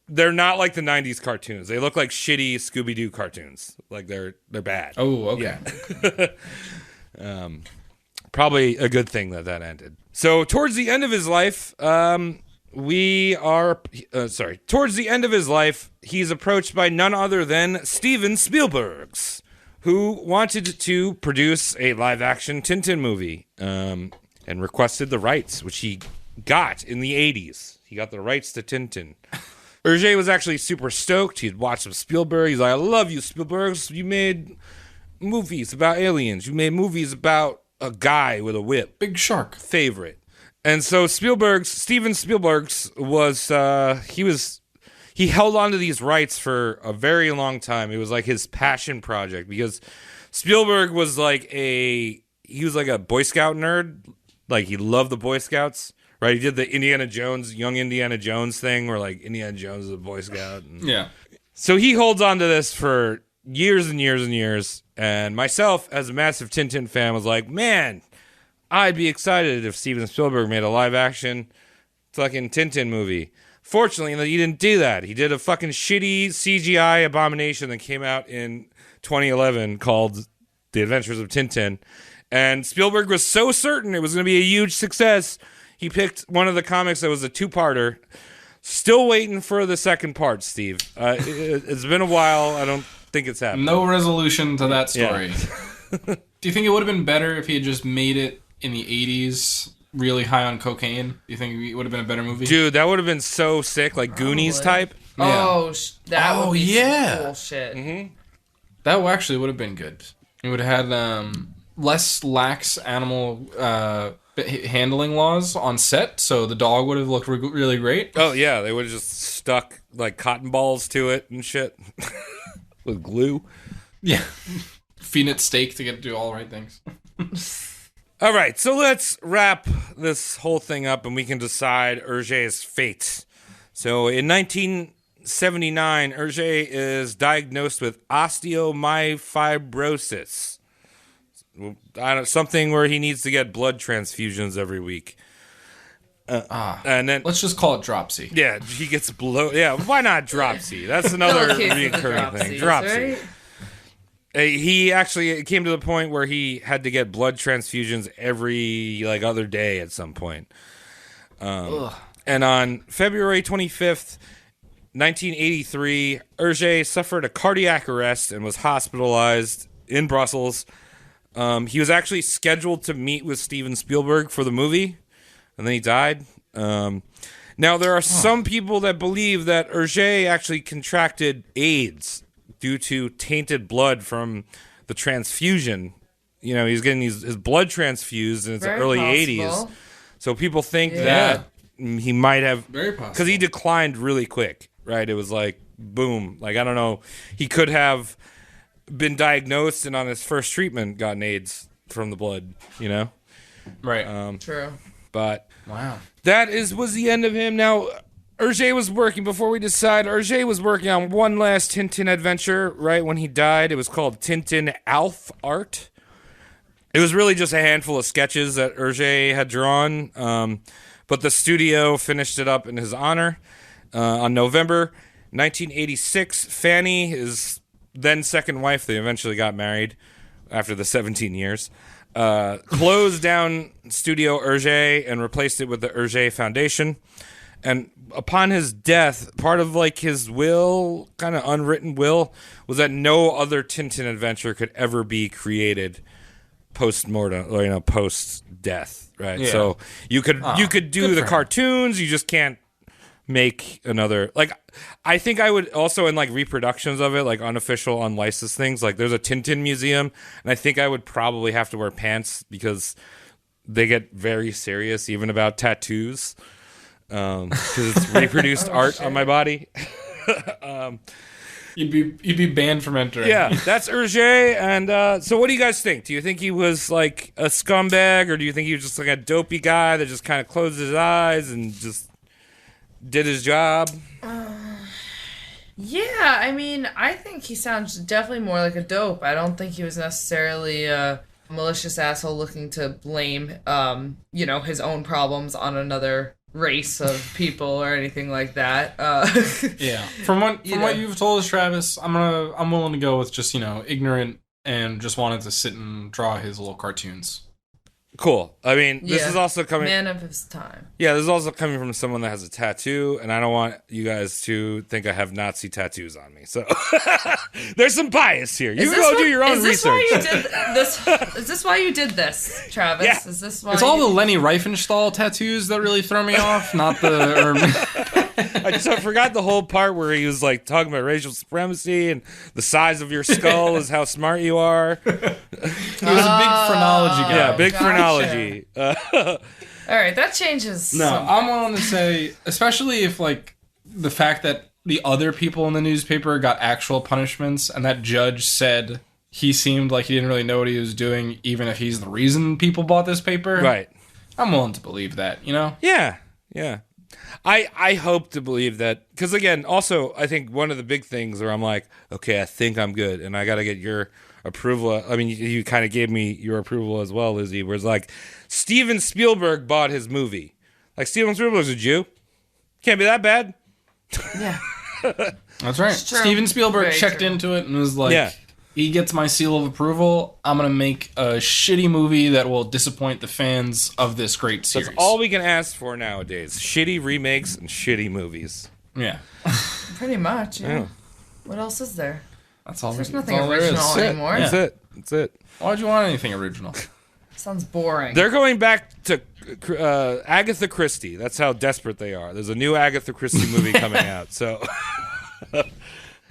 they're not like the 90s cartoons. They look like shitty Scooby-Doo cartoons. Like they're bad. Oh, okay. Yeah. Probably a good thing that ended. So towards the end of his life, towards the end of his life, he's approached by none other than Steven Spielberg, who wanted to produce a live-action Tintin movie, and requested the rights, which he got in the 80s. He got the rights to Tintin. Hergé was actually super stoked. He'd watched some Spielberg. He's like, I love you, Spielberg. You made movies about aliens. You made movies about a guy with a whip. Big Shark. Favorite. And so Steven Spielberg he held on to these rights for a very long time. It was like his passion project, because Spielberg was like a Boy Scout nerd. Like he loved the Boy Scouts, right? He did the young Indiana Jones thing where like Indiana Jones is a Boy Scout. Yeah. So he holds on to this for years and years and years. And myself, as a massive Tintin fan, was like, man, I'd be excited if Steven Spielberg made a live action fucking Tintin movie. Fortunately, he didn't do that. He did a fucking shitty CGI abomination that came out in 2011 called The Adventures of Tintin. And Spielberg was so certain it was going to be a huge success, he picked one of the comics that was a 2-parter. Still waiting for the second part, Steve. It's been a while. I don't think it's happening. No resolution to that story. Yeah. Do you think it would have been better if he had just made it in the 80s really high on cocaine? Do you think it would have been a better movie? Dude, that would have been so sick, like Goonies type. Yeah. Oh, that would be some cool shit. Mm-hmm. That actually would have been good. It would have had less lax animal handling laws on set, so the dog would have looked really great. Oh, yeah, they would have just stuck, like, cotton balls to it and shit with glue. Yeah. Feeding it steak to get to do all the right things. All right, so let's wrap this whole thing up and we can decide Hergé's fate. So in 1979, Hergé is diagnosed with osteomyofibrosis. Something where he needs to get blood transfusions every week. And then let's just call it dropsy. Yeah, he gets why not dropsy? That's another recurring thing. Dropsy. Right? It came to the point where he had to get blood transfusions every other day at some point. And on February 25th, 1983, Hergé suffered a cardiac arrest and was hospitalized in Brussels. He was actually scheduled to meet with Steven Spielberg for the movie, and then he died. Now, there are some people that believe that Hergé actually contracted AIDS due to tainted blood from the transfusion. You know, he's getting his blood transfused in the early possible. 80s. So people think that he might have... Very possible. Because he declined really quick, right? It was like, boom. Like, I don't know. He could have been diagnosed and on his first treatment gotten AIDS from the blood, you know? Right. True. But... Wow. That was the end of him. Now, Hergé was working, before we decide, Hergé was working on one last Tintin adventure, right when he died. It was called Tintin Alf Art. It was really just a handful of sketches that Hergé had drawn, but the studio finished it up in his honor. On November 1986, Fanny, his then second wife, they eventually got married after the 17 years, closed down Studio Hergé and replaced it with the Hergé Foundation. And upon his death, part of like his will, kind of unwritten will, was that no other Tintin adventure could ever be created post-mortem, or, post-death, right? Yeah. So you could do the cartoons, you just can't make another. Like, I think I would also, in like reproductions of it, like unofficial, unlicensed things, like there's a Tintin museum, and I think I would probably have to wear pants because they get very serious even about tattoos. Because it's reproduced art on my body. You'd be banned from entering. Yeah, that's Hergé. And so what do you guys think? Do you think he was like a scumbag, or do you think he was just like a dopey guy that just kind of closed his eyes and just did his job? Yeah, I mean, I think he sounds definitely more like a dope. I don't think he was necessarily a malicious asshole looking to blame, his own problems on another race of people or anything like that. Yeah. From what you've told us, Travis, I'm willing to go with just, ignorant and just wanted to sit and draw his little cartoons. Cool. I mean, this is also coming... Man of his time. Yeah, this is also coming from someone that has a tattoo, and I don't want you guys to think I have Nazi tattoos on me. So there's some bias here. You can go do your own research. Is this why you did this, Travis? Yeah. Is this why it's all the Leni Riefenstahl tattoos that really throw me off, not the... I forgot the whole part where he was like talking about racial supremacy and the size of your skull is how smart you are. He was a big phrenology guy. Yeah, big phrenology. All right, that changes. No, I'm willing to say, especially if like the fact that the other people in the newspaper got actual punishments, and that judge said he seemed like he didn't really know what he was doing, even if he's the reason people bought this paper. Right. I'm willing to believe that, Yeah. I hope to believe that, because again, also, I think one of the big things where I'm like, okay, I think I'm good, and I got to get your approval. I mean, you kind of gave me your approval as well, Lizzie, where it's like, Steven Spielberg bought his movie. Like, Steven Spielberg's a Jew. Can't be that bad. Yeah. That's right. Steven Spielberg checked into it and was like, he gets my seal of approval. I'm going to make a shitty movie that will disappoint the fans of this great series. That's all we can ask for nowadays. Shitty remakes and shitty movies. Yeah. Pretty much, yeah. What else is there? That's all. There's nothing original anymore. That's it. Why'd you want anything original? Sounds boring. They're going back to Agatha Christie. That's how desperate they are. There's a new Agatha Christie movie coming out. So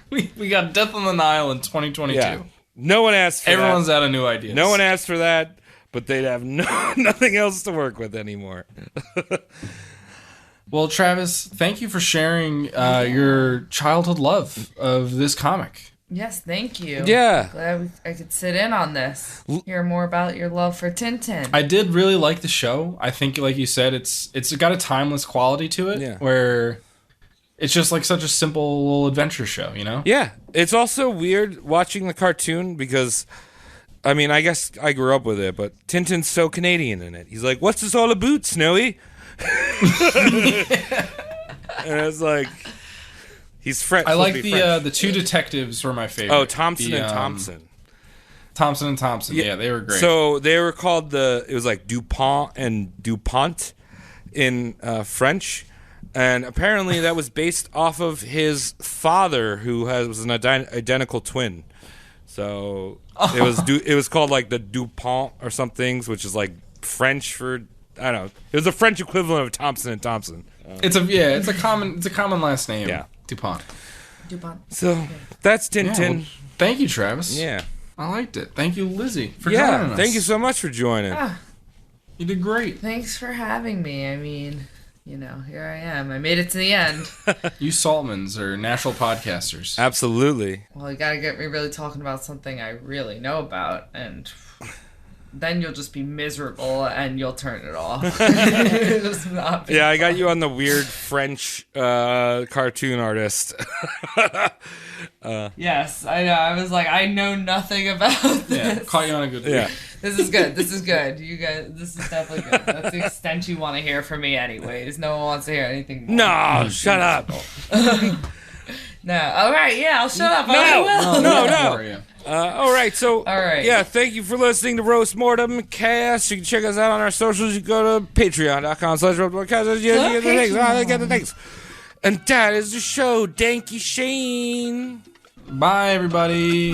we got Death on the Nile in 2022. Yeah. No one asked for Everyone's that. out of new ideas. No one asked for that, but they'd have nothing else to work with anymore. Well, Travis, thank you for sharing your childhood love of this comic. Yes, thank you. Yeah. Glad I could sit in on this. Hear more about your love for Tintin. I did really like the show. I think, like you said, it's got a timeless quality to it, where it's just like such a simple little adventure show, Yeah. It's also weird watching the cartoon because, I mean, I guess I grew up with it, but Tintin's so Canadian in it. He's like, "What's this all about, Snowy?" And it's like, he's French. I like the two detectives were my favorite. Oh, Thompson and Thompson. Thompson and Thompson. Yeah, they were great. So they were called it was like Dupont and Dupont in French. And apparently that was based off of his father, who was an identical twin. So it was called like the Dupont or something, which is like French for, I don't know. It was the French equivalent of Thompson and Thompson. It's a common last name. Yeah. Dupont. So that's Tintin. Yeah, well, thank you, Travis. Yeah. I liked it. Thank you, Lizzie, for joining us. Thank you so much for joining. You did great. Thanks for having me. I mean, here I am. I made it to the end. You Saltmans are natural podcasters. Absolutely. Well, you gotta get me really talking about something I really know about, and then you'll just be miserable and you'll turn it off. Just not be I got you on the weird French cartoon artist. Yes, I know. I was like, I know nothing about this. Yeah, caught you on a good week. Yeah. This is good. You guys, this is definitely good. That's the extent you want to hear from me anyways. No one wants to hear anything more. No, shut up. No. All right. Yeah, I'll shut up. No. I will. No. How are you? All right, so All right. yeah, thank you for listening to Roast Mortem Cast. You can check us out on our socials. You go to patreon.com/roastmortemcast. You get the things. And that is the show. Thank you, Shane. Bye, everybody.